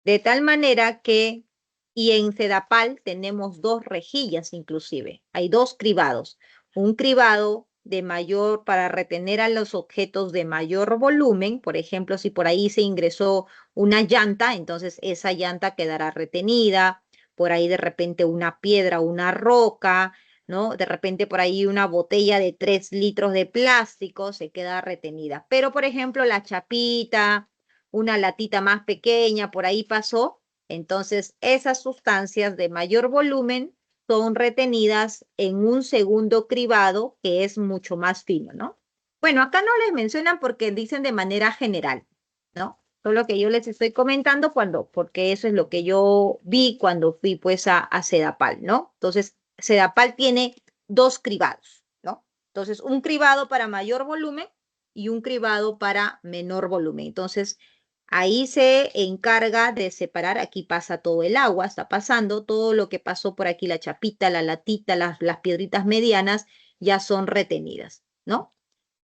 De tal manera que, y en Sedapal tenemos dos rejillas inclusive, hay dos cribados. Un cribado de mayor para retener a los objetos de mayor volumen, por ejemplo, si por ahí se ingresó una llanta, entonces esa llanta quedará retenida, por ahí de repente una piedra, una roca, ¿no? De repente por ahí una botella de 3 litros de plástico se queda retenida. Pero, por ejemplo, la chapita, una latita más pequeña, por ahí pasó, entonces esas sustancias de mayor volumen son retenidas en un segundo cribado que es mucho más fino, ¿no? Bueno, acá no les mencionan porque dicen de manera general, ¿no? Solo que yo les estoy comentando porque eso es lo que yo vi cuando fui pues a Sedapal, ¿no? Entonces, Sedapal tiene dos cribados, ¿no? Entonces, un cribado para mayor volumen y un cribado para menor volumen. Entonces, ahí se encarga de separar, aquí pasa todo el agua, está pasando, todo lo que pasó por aquí, la chapita, la latita, las piedritas medianas, ya son retenidas, ¿no?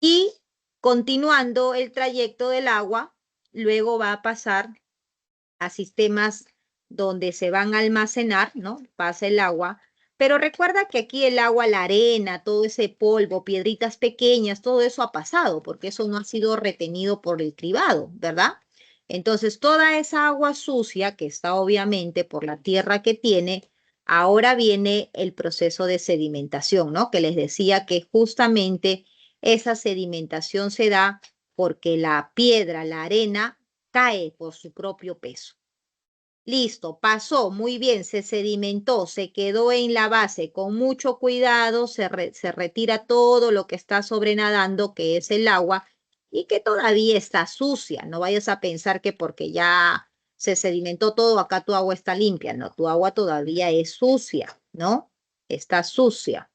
Y continuando el trayecto del agua, luego va a pasar a sistemas donde se van a almacenar, ¿no? Pasa el agua. Pero recuerda que aquí el agua, la arena, todo ese polvo, piedritas pequeñas, todo eso ha pasado, porque eso no ha sido retenido por el cribado, ¿verdad? Entonces, toda esa agua sucia, que está obviamente por la tierra que tiene, ahora viene el proceso de sedimentación, ¿no? Que les decía que justamente esa sedimentación se da porque la piedra, la arena, cae por su propio peso. Listo, pasó, muy bien, se sedimentó, se quedó en la base con mucho cuidado, se retira todo lo que está sobrenadando, que es el agua, y que todavía está sucia. No vayas a pensar que porque ya se sedimentó todo, acá tu agua está limpia. No, tu agua todavía es sucia, ¿no? Está sucia.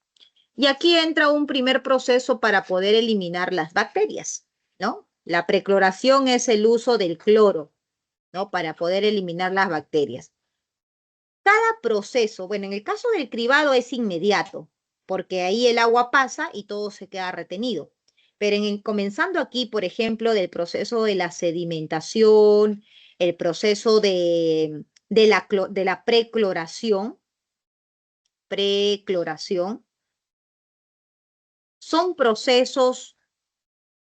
Y aquí entra un primer proceso para poder eliminar las bacterias, ¿no? La precloración es el uso del cloro. ¿no? Para poder eliminar las bacterias. Cada proceso, bueno, en el caso del cribado es inmediato, porque ahí el agua pasa y todo se queda retenido. Pero comenzando aquí, por ejemplo, del proceso de la sedimentación, el proceso de la precloración, son procesos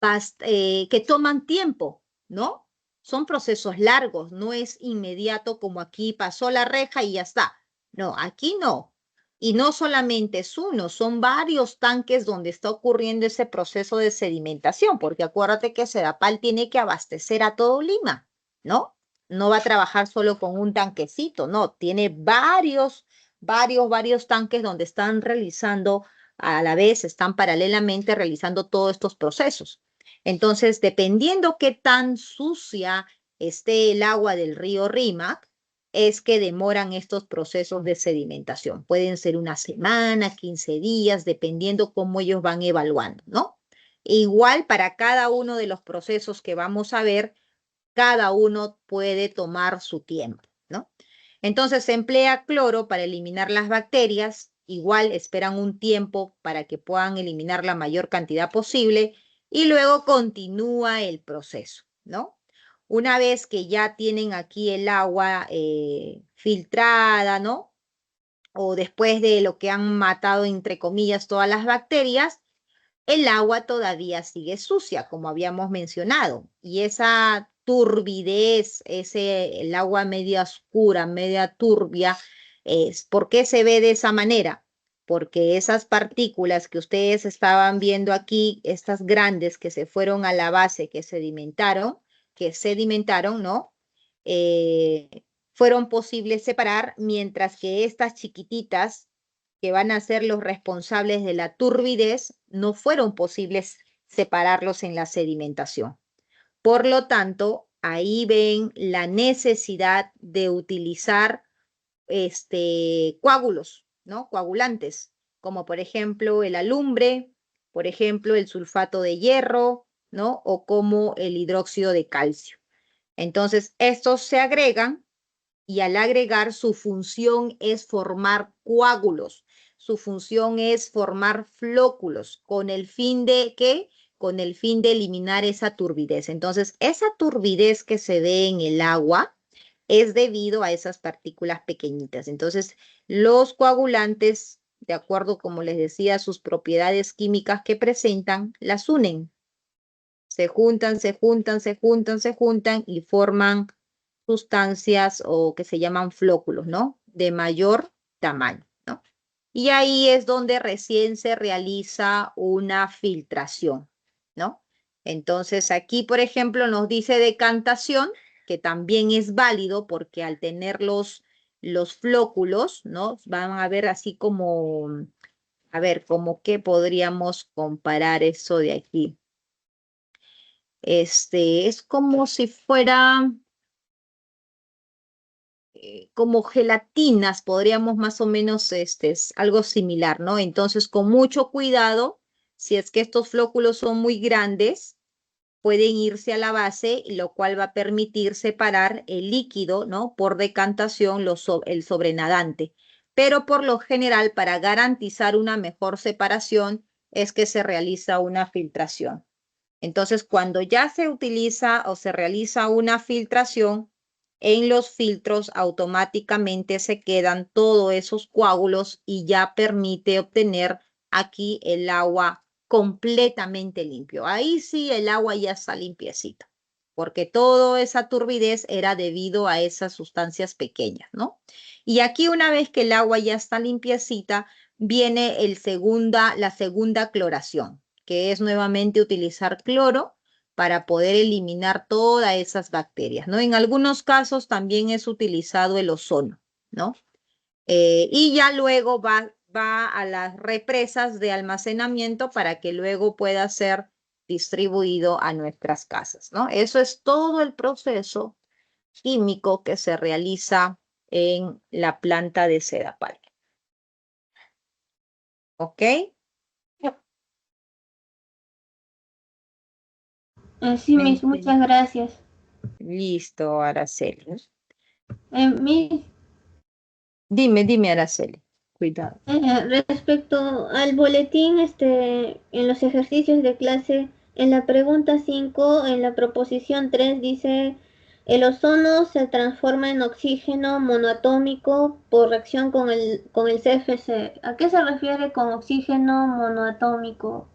que toman tiempo, ¿no? Son procesos largos, no es inmediato como aquí pasó la reja y ya está. No, aquí no. Y no solamente es uno, son varios tanques donde está ocurriendo ese proceso de sedimentación, porque acuérdate que Sedapal tiene que abastecer a todo Lima, ¿no? No va a trabajar solo con un tanquecito, no, tiene varios tanques donde están realizando a la vez, están paralelamente realizando todos estos procesos. Entonces, dependiendo qué tan sucia esté el agua del río Rímac, es que demoran estos procesos de sedimentación. Pueden ser una semana, 15 días, dependiendo cómo ellos van evaluando, ¿no? Igual para cada uno de los procesos que vamos a ver, cada uno puede tomar su tiempo, ¿no? Entonces se emplea cloro para eliminar las bacterias, igual esperan un tiempo para que puedan eliminar la mayor cantidad posible y luego continúa el proceso, ¿no? Una vez que ya tienen aquí el agua filtrada, ¿no? O después de lo que han matado, entre comillas, todas las bacterias, el agua todavía sigue sucia, como habíamos mencionado, y esa turbidez, el agua media oscura, media turbia, ¿por qué se ve de esa manera? Porque esas partículas que ustedes estaban viendo aquí, estas grandes que se fueron a la base, que sedimentaron, ¿no? Fueron posibles separar, mientras que estas chiquititas que van a ser los responsables de la turbidez, no fueron posibles separarlos en la sedimentación. Por lo tanto, ahí ven la necesidad de utilizar coágulos, ¿no? Coagulantes, como por ejemplo el alumbre, por ejemplo el sulfato de hierro, ¿no? O como el hidróxido de calcio. Entonces, estos se agregan y al agregar su función es formar coágulos, su función es formar flóculos, ¿con el fin de qué? Con el fin de eliminar esa turbidez. Entonces, esa turbidez que se ve en el agua es debido a esas partículas pequeñitas. Entonces, los coagulantes, de acuerdo, como les decía, sus propiedades químicas que presentan, las unen. Se juntan y forman sustancias o que se llaman flóculos, ¿no? De mayor tamaño, ¿no? Y ahí es donde recién se realiza una filtración, ¿no? Entonces aquí, por ejemplo, nos dice decantación, que también es válido porque al tener los flóculos, ¿no? Van a ver así como, a ver, como que podríamos comparar eso de aquí. Es como si fuera como gelatinas, podríamos más o menos, es algo similar, ¿no? Entonces, con mucho cuidado, si es que estos flóculos son muy grandes, pueden irse a la base, lo cual va a permitir separar el líquido, ¿no? Por decantación, el sobrenadante. Pero por lo general, para garantizar una mejor separación, es que se realiza una filtración. Entonces, cuando ya se utiliza o se realiza una filtración, en los filtros automáticamente se quedan todos esos coágulos y ya permite obtener aquí el agua completamente limpio. Ahí sí el agua ya está limpiecita, porque toda esa turbidez era debido a esas sustancias pequeñas, ¿no? Y aquí una vez que el agua ya está limpiecita, viene la segunda cloración, que es nuevamente utilizar cloro para poder eliminar todas esas bacterias, ¿no? En algunos casos también es utilizado el ozono, ¿no? Y ya luego va a las represas de almacenamiento para que luego pueda ser distribuido a nuestras casas, ¿no? Eso es todo el proceso químico que se realiza en la planta de Sedapal. ¿Ok? Sí, Miss, muchas gracias. Listo, Araceli. Mi, Dime, Araceli. Cuidado. respecto al boletín, en los ejercicios de clase, en la pregunta 5, en la proposición 3 dice, el ozono se transforma en oxígeno monoatómico por reacción con el CFC. ¿A qué se refiere con oxígeno monoatómico?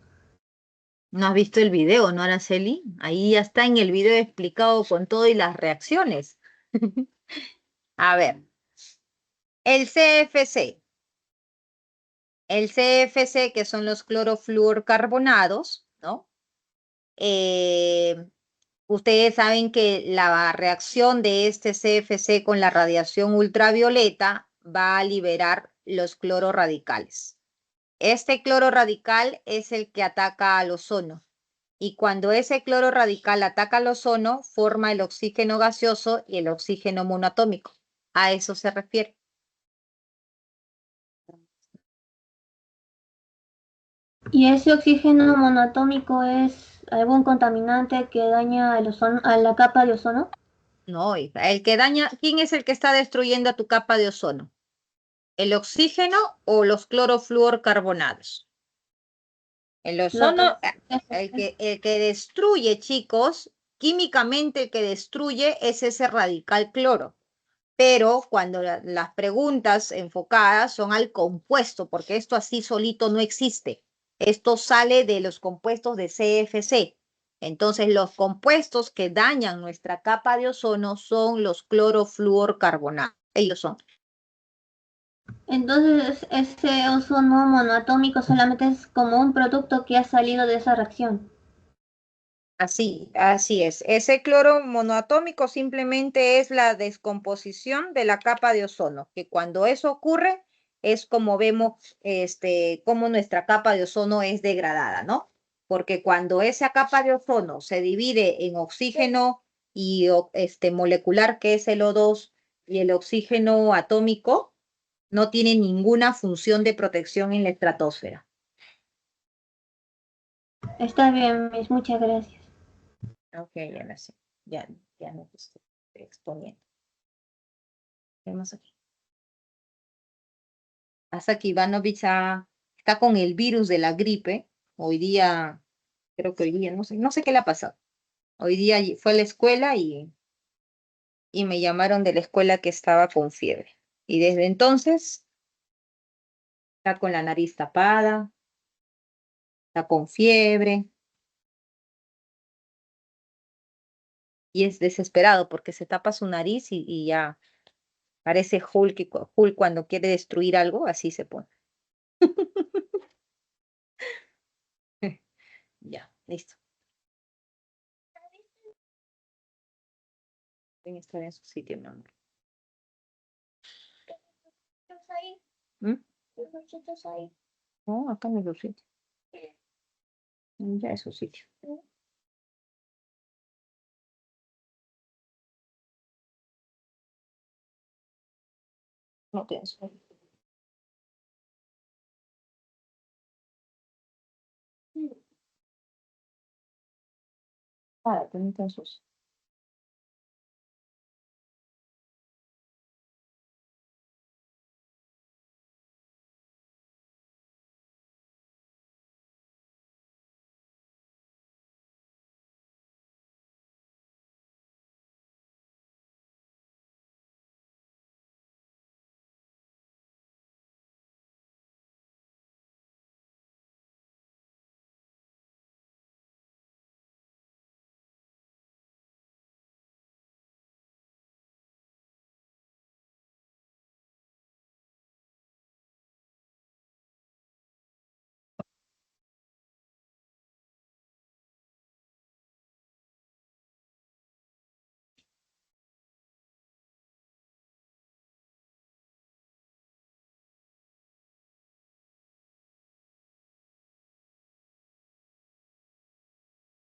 ¿No has visto el video, no, Araceli? Ahí ya está en el video explicado con todo y las reacciones. A ver, el CFC. El CFC, que son los clorofluorcarbonados, ¿no? Ustedes saben que la reacción de este CFC con la radiación ultravioleta va a liberar los clororradicales. Este cloro radical es el que ataca al ozono. Y cuando ese cloro radical ataca al ozono, forma el oxígeno gaseoso y el oxígeno monoatómico. A eso se refiere. ¿Y ese oxígeno monoatómico es algún contaminante que daña el ozono, a la capa de ozono? No, hija, el que daña, ¿quién es el que está destruyendo tu capa de ozono? ¿El oxígeno o los clorofluorcarbonados? El Lo ozono, que- el que destruye, chicos, químicamente el que destruye es ese radical cloro. Pero cuando las preguntas enfocadas son al compuesto, porque esto así solito no existe. Esto sale de los compuestos de CFC. Entonces, los compuestos que dañan nuestra capa de ozono son los clorofluorcarbonados. Ellos son. Entonces, ese ozono monoatómico solamente es como un producto que ha salido de esa reacción. Así es. Ese cloro monoatómico simplemente es la descomposición de la capa de ozono, que cuando eso ocurre es como vemos, cómo nuestra capa de ozono es degradada, ¿no? Porque cuando esa capa de ozono se divide en oxígeno y molecular, que es el O2, y el oxígeno atómico, no tiene ninguna función de protección en la estratosfera. Está bien, Miss, muchas gracias. Ok, ya lo sé. Ya no te estoy exponiendo. Vemos aquí. Hasta que Ivanovich está con el virus de la gripe. Hoy día, creo que hoy día, no sé qué le ha pasado. Hoy día fue a la escuela y me llamaron de la escuela que estaba con fiebre. Y desde entonces está con la nariz tapada, está con fiebre y es desesperado porque se tapa su nariz y ya parece Hulk, Hulk cuando quiere destruir algo, así se pone. Ya, listo. Deben estar en su sitio, mi amor. ¿Mm? No, acá no es su sitio. Ya es su sitio. No tiene su sitio. Ah, no tiene su sitio.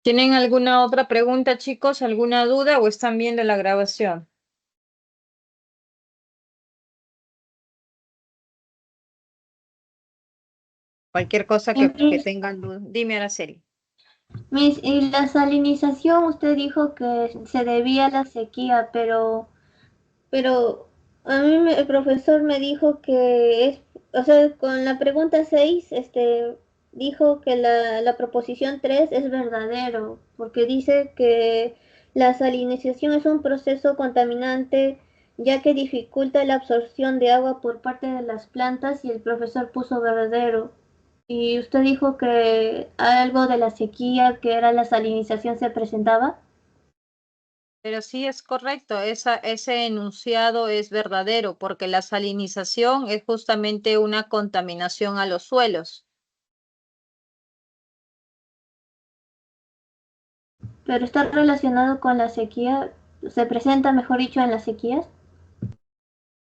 ¿Tienen alguna otra pregunta, chicos? ¿Alguna duda o están viendo la grabación? Cualquier cosa que tengan duda. Dime, Araceli. Y la salinización, usted dijo que se debía a la sequía, pero a mí el profesor me dijo que es, o sea, con la pregunta 6 dijo que la proposición 3 es verdadero, porque dice que la salinización es un proceso contaminante ya que dificulta la absorción de agua por parte de las plantas y el profesor puso verdadero. Y usted dijo que algo de la sequía, que era la salinización, se presentaba. Pero sí es correcto, ese enunciado es verdadero, porque la salinización es justamente una contaminación a los suelos. Pero está relacionado con la sequía, se presenta, mejor dicho, en las sequías.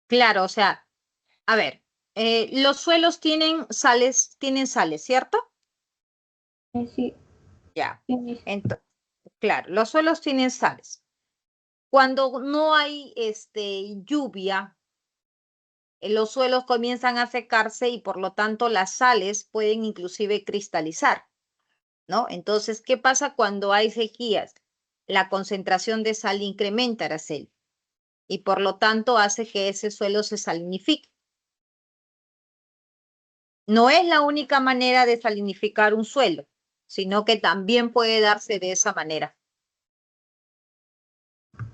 Claro, o sea, a ver, los suelos tienen sales, ¿cierto? Sí, Ya. sí, Entonces, claro, los suelos tienen sales. Cuando no hay lluvia, los suelos comienzan a secarse y por lo tanto las sales pueden inclusive cristalizar, ¿no? Entonces, ¿qué pasa cuando hay sequías? La concentración de sal incrementa, Araceli, y por lo tanto hace que ese suelo se salinifique. No es la única manera de salinificar un suelo, sino que también puede darse de esa manera.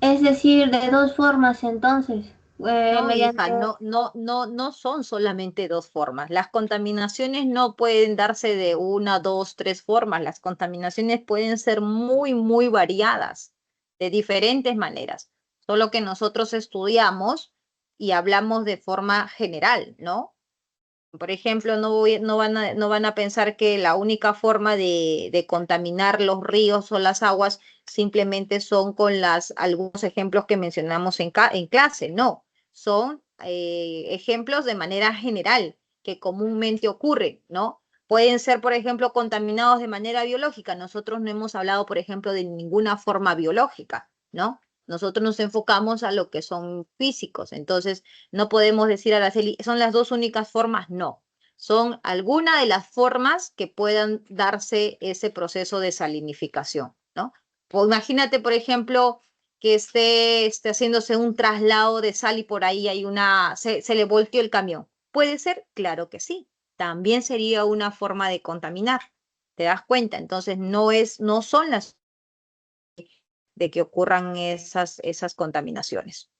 es decir, de dos formas entonces, No, hija, mediante... no son solamente dos formas. Las contaminaciones no pueden darse de una, dos, tres formas. Las contaminaciones pueden ser muy variadas, de diferentes maneras. Solo que nosotros estudiamos y hablamos de forma general, ¿no? Por ejemplo, no van a pensar que la única forma de contaminar los ríos o las aguas simplemente son con algunos ejemplos que mencionamos en clase. No, son ejemplos de manera general que comúnmente ocurren, ¿no? Pueden ser, por ejemplo, contaminados de manera biológica. Nosotros no hemos hablado, por ejemplo, de ninguna forma biológica, ¿no? Nosotros nos enfocamos a lo que son físicos. Entonces, no podemos decir, Araceli, son las dos únicas formas, no. Son algunas de las formas que puedan darse ese proceso de salinificación, ¿no? O imagínate, por ejemplo, que esté haciéndose un traslado de sal y por ahí se le volteó el camión. ¿Puede ser? Claro que sí. También sería una forma de contaminar. ¿Te das cuenta? Entonces, no son las de que ocurran esas contaminaciones.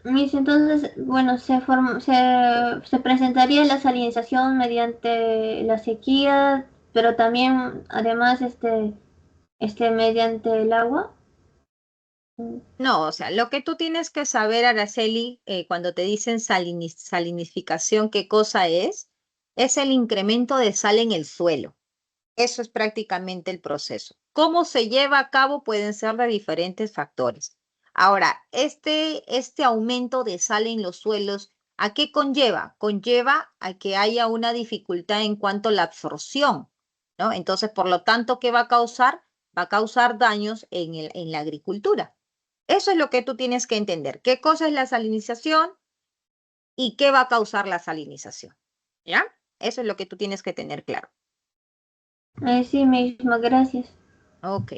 Entonces, bueno, se presentaría la salinización mediante la sequía, pero también, además, mediante el agua. No, o sea, lo que tú tienes que saber, Araceli, cuando te dicen salinificación, ¿qué cosa es? Es el incremento de sal en el suelo. Eso es prácticamente el proceso. ¿Cómo se lleva a cabo? Pueden ser de diferentes factores. Ahora, este aumento de sal en los suelos, ¿a qué conlleva? Conlleva a que haya una dificultad en cuanto a la absorción, ¿no? Entonces, por lo tanto, ¿qué va a causar? Va a causar daños en la agricultura. Eso es lo que tú tienes que entender. ¿Qué cosa es la salinización y qué va a causar la salinización? ¿Ya? Eso es lo que tú tienes que tener claro. Sí mismo, gracias. Ok.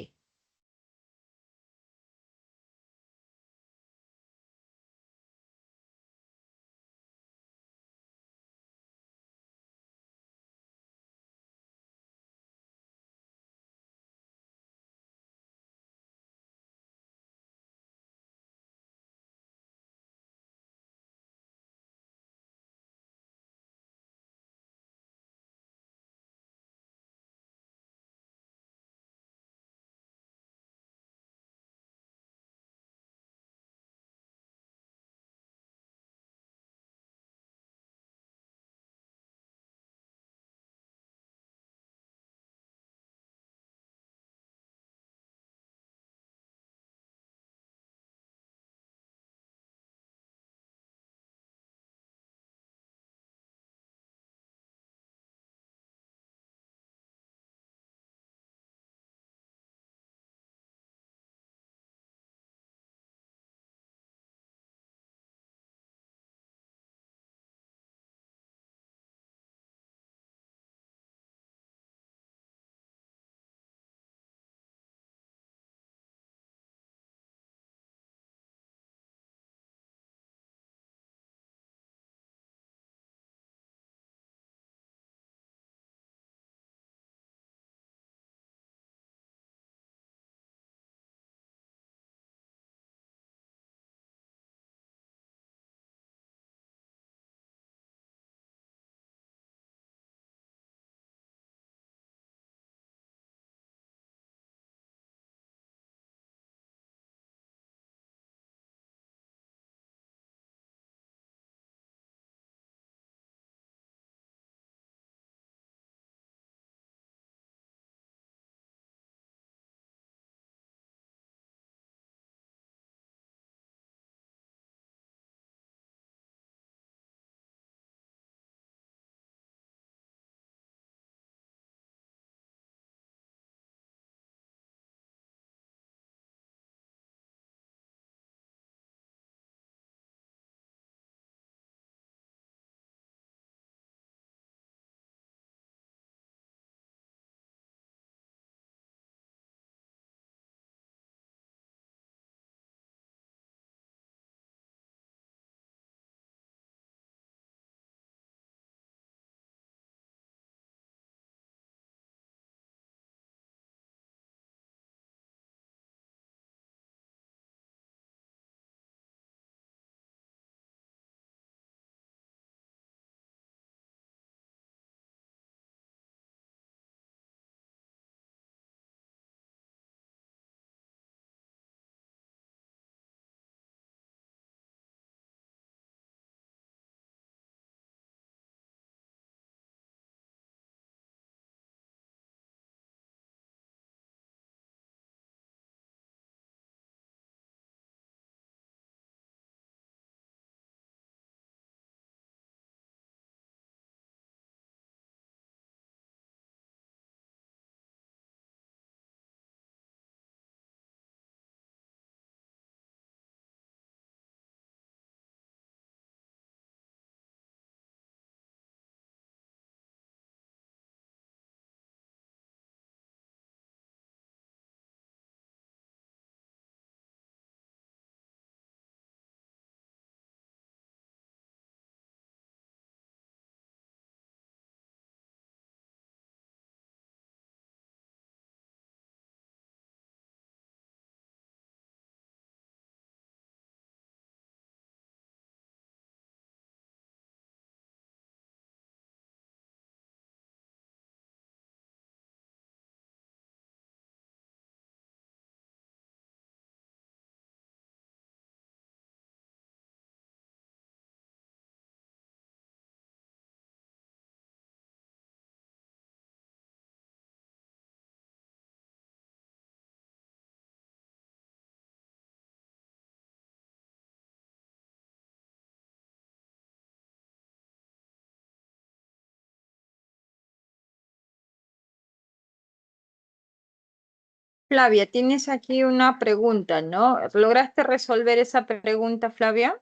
Flavia, tienes aquí una pregunta, ¿no? ¿Lograste resolver esa pregunta, Flavia?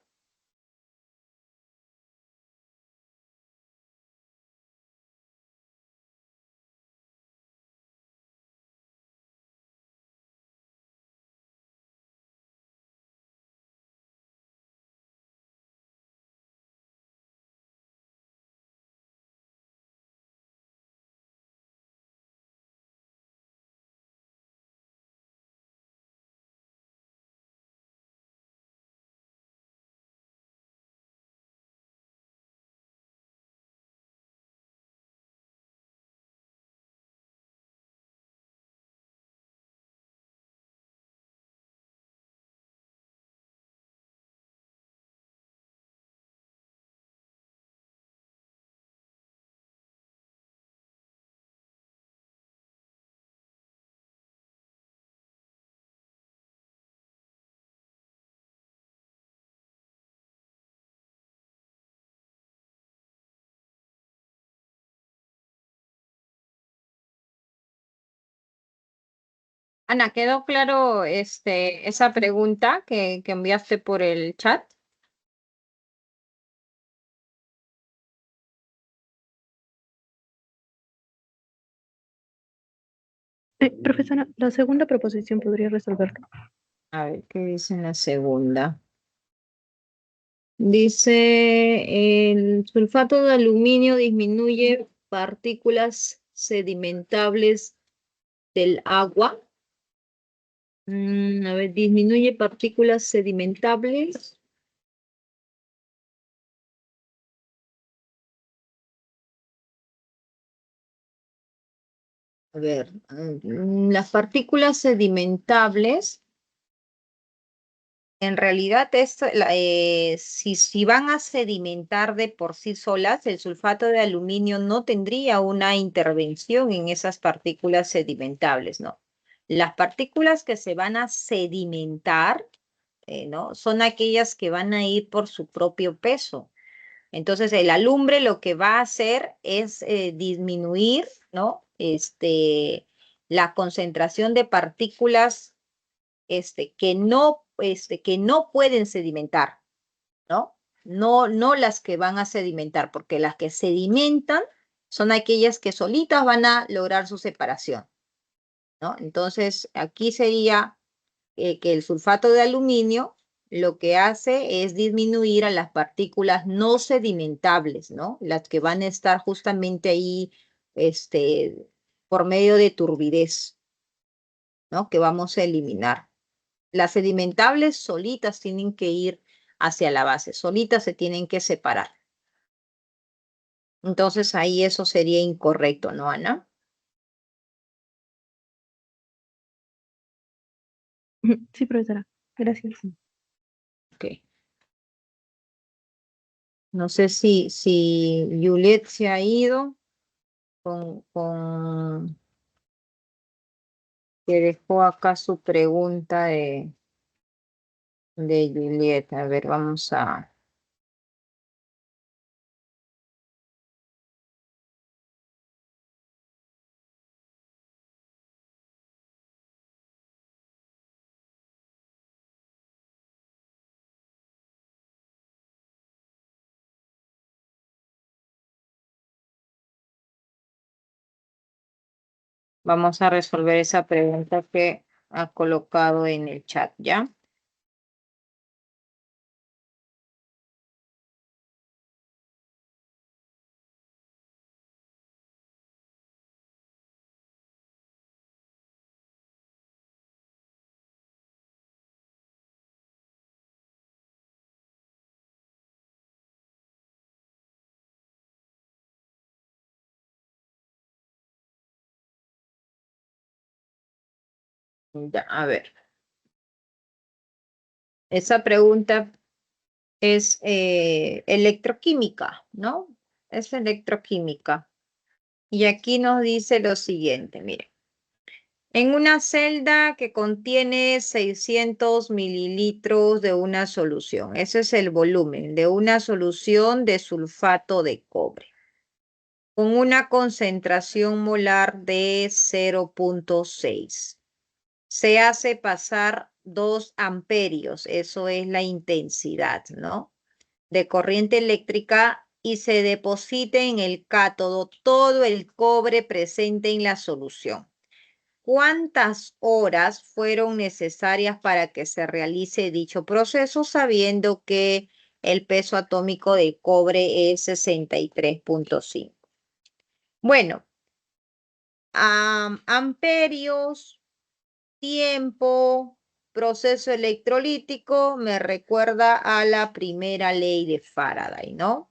Ana, ¿quedó claro esa pregunta que enviaste por el chat? Profesora, la segunda proposición podría resolverlo. A ver, ¿qué dice en la segunda? Dice, el sulfato de aluminio disminuye partículas sedimentables del agua. A ver, disminuye partículas sedimentables. A ver, las partículas sedimentables, en realidad, si van a sedimentar de por sí solas, el sulfato de aluminio no tendría una intervención en esas partículas sedimentables, ¿no? Las partículas que se van a sedimentar, ¿no? Son aquellas que van a ir por su propio peso. Entonces, el alumbre lo que va a hacer es disminuir, ¿no? La concentración de partículas que no pueden sedimentar, ¿no? No las que van a sedimentar, porque las que sedimentan son aquellas que solitas van a lograr su separación, ¿no? Entonces, aquí sería que el sulfato de aluminio lo que hace es disminuir a las partículas no sedimentables, ¿no? Las que van a estar justamente ahí, por medio de turbidez, ¿no? Que vamos a eliminar. Las sedimentables solitas tienen que ir hacia la base, solitas se tienen que separar. Entonces ahí eso sería incorrecto, ¿no, Ana? Sí, profesora. Gracias. Ok. No sé si Juliet se ha ido que dejó acá su pregunta de Juliet. A ver, vamos a resolver esa pregunta que ha colocado en el chat, ¿ya? Ya, a ver. Esa pregunta es electroquímica, ¿no? Es electroquímica. Y aquí nos dice lo siguiente, mire. En una celda que contiene 600 mililitros de una solución, ese es el volumen de una solución de sulfato de cobre, con una concentración molar de 0.6. se hace pasar 2 amperios, eso es la intensidad, ¿no? De corriente eléctrica y se deposite en el cátodo todo el cobre presente en la solución. ¿Cuántas horas fueron necesarias para que se realice dicho proceso, sabiendo que el peso atómico de cobre es 63.5? Bueno, amperios, tiempo, proceso electrolítico, me recuerda a la primera ley de Faraday, ¿no?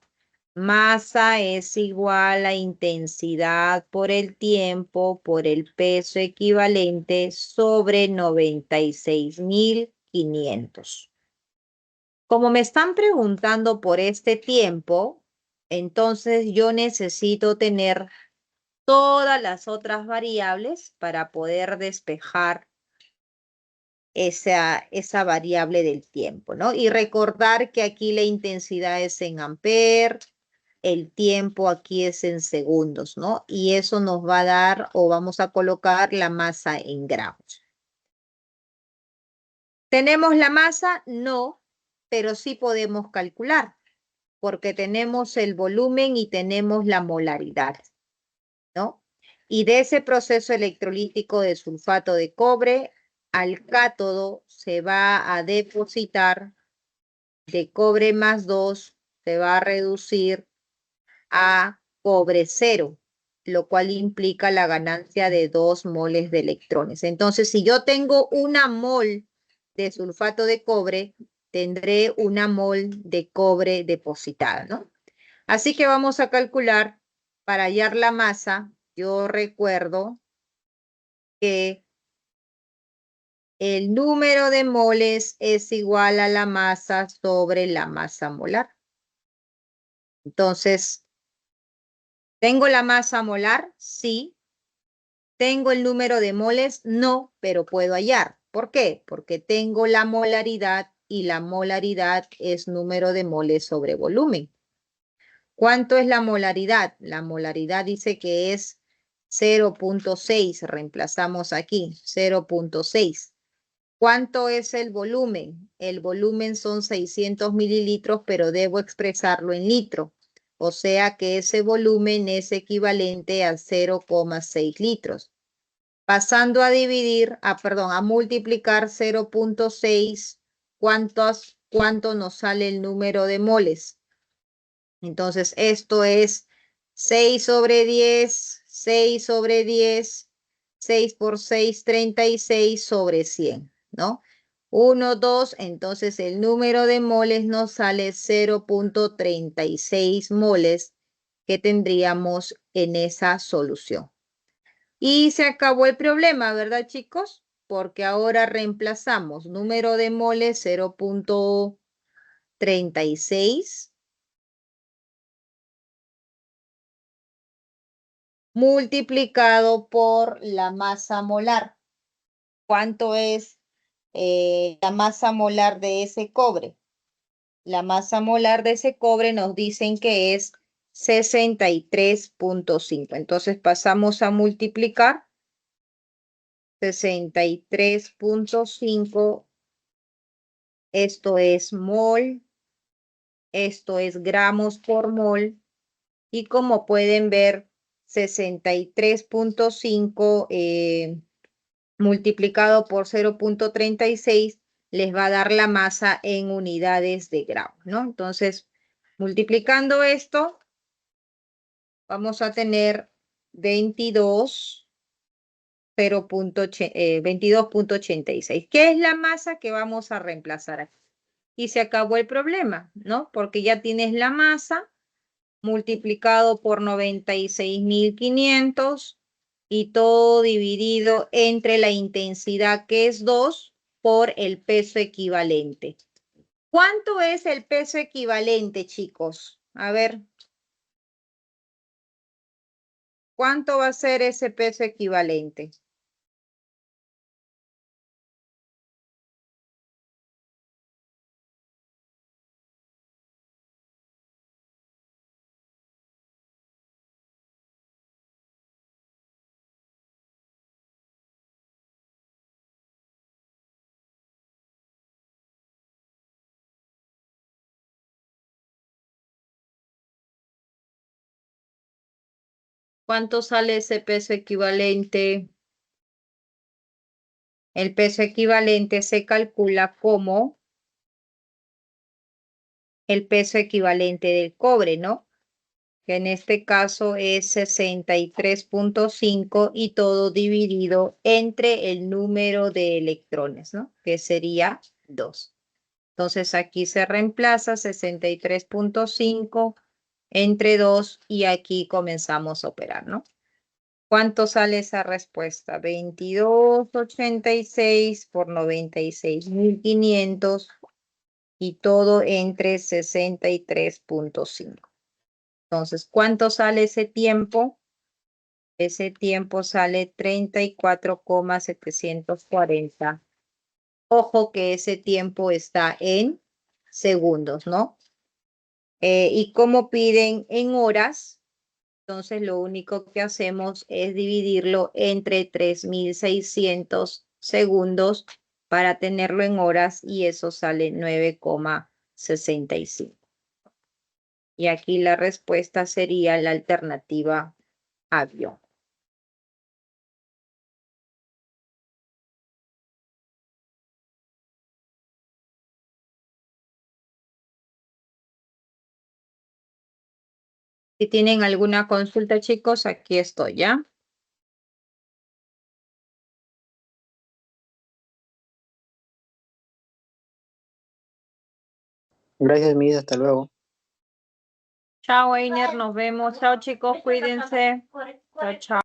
Masa es igual a intensidad por el tiempo por el peso equivalente sobre 96.500. Como me están preguntando por este tiempo, entonces yo necesito tener todas las otras variables para poder despejar esa variable del tiempo, ¿no? Y recordar que aquí la intensidad es en amper, el tiempo aquí es en segundos, ¿no? Y eso nos va a dar o vamos a colocar la masa en gramos. ¿Tenemos la masa? No, pero sí podemos calcular porque tenemos el volumen y tenemos la molaridad, ¿no? Y de ese proceso electrolítico de sulfato de cobre, al cátodo se va a depositar de cobre más 2, se va a reducir a cobre 0, lo cual implica la ganancia de 2 moles de electrones. Entonces, si yo tengo una mol de sulfato de cobre, tendré una mol de cobre depositada, ¿no? Así que vamos a calcular para hallar la masa. Yo recuerdo que el número de moles es igual a la masa sobre la masa molar. Entonces, ¿tengo la masa molar? Sí. ¿Tengo el número de moles? No, pero puedo hallar. ¿Por qué? Porque tengo la molaridad y la molaridad es número de moles sobre volumen. ¿Cuánto es la molaridad? La molaridad dice que es 0.6. Reemplazamos aquí, 0.6. ¿Cuánto es el volumen? El volumen son 600 mililitros, pero debo expresarlo en litro. O sea que ese volumen es equivalente a 0,6 litros. Pasando a dividir, a multiplicar 0.6, ¿cuánto nos sale el número de moles? Entonces, esto es 6 sobre 10, 6 sobre 10, 6 por 6, 36 sobre 100, ¿no? 1, 2, entonces el número de moles nos sale 0.36 moles que tendríamos en esa solución. Y se acabó el problema, ¿verdad, chicos? Porque ahora reemplazamos número de moles 0.36 multiplicado por la masa molar. ¿Cuánto es la masa molar de ese cobre? La masa molar de ese cobre nos dicen que es 63.5. Entonces pasamos a multiplicar 63.5. Esto es mol, esto es gramos por mol. Y como pueden ver, 63.5 multiplicado por 0.36 les va a dar la masa en unidades de gramos, ¿no? Entonces, multiplicando esto, vamos a tener 22.86. ¿Qué es la masa que vamos a reemplazar aquí? Y se acabó el problema, ¿no? Porque ya tienes la masa multiplicado por 96.500 y todo dividido entre la intensidad, que es 2, por el peso equivalente. ¿Cuánto es el peso equivalente, chicos? A ver. ¿Cuánto va a ser ese peso equivalente? ¿Cuánto sale ese peso equivalente? El peso equivalente se calcula como el peso equivalente del cobre, ¿no? Que en este caso es 63.5 y todo dividido entre el número de electrones, ¿no? Que sería 2. Entonces aquí se reemplaza 63.5 entre 2 y aquí comenzamos a operar, ¿no? ¿Cuánto sale esa respuesta? 2286 por 96.500 y todo entre 63.5. Entonces, ¿cuánto sale ese tiempo? Ese tiempo sale 34,740. Ojo que ese tiempo está en segundos, ¿no? Y como piden en horas, entonces lo único que hacemos es dividirlo entre 3.600 segundos para tenerlo en horas y eso sale 9,65. Y aquí la respuesta sería la alternativa avión. Si tienen alguna consulta, chicos, aquí estoy, ¿ya? Gracias, Miss, hasta luego. Chao, Einer, nos vemos. Chao, chicos, cuídense. Chao, chao.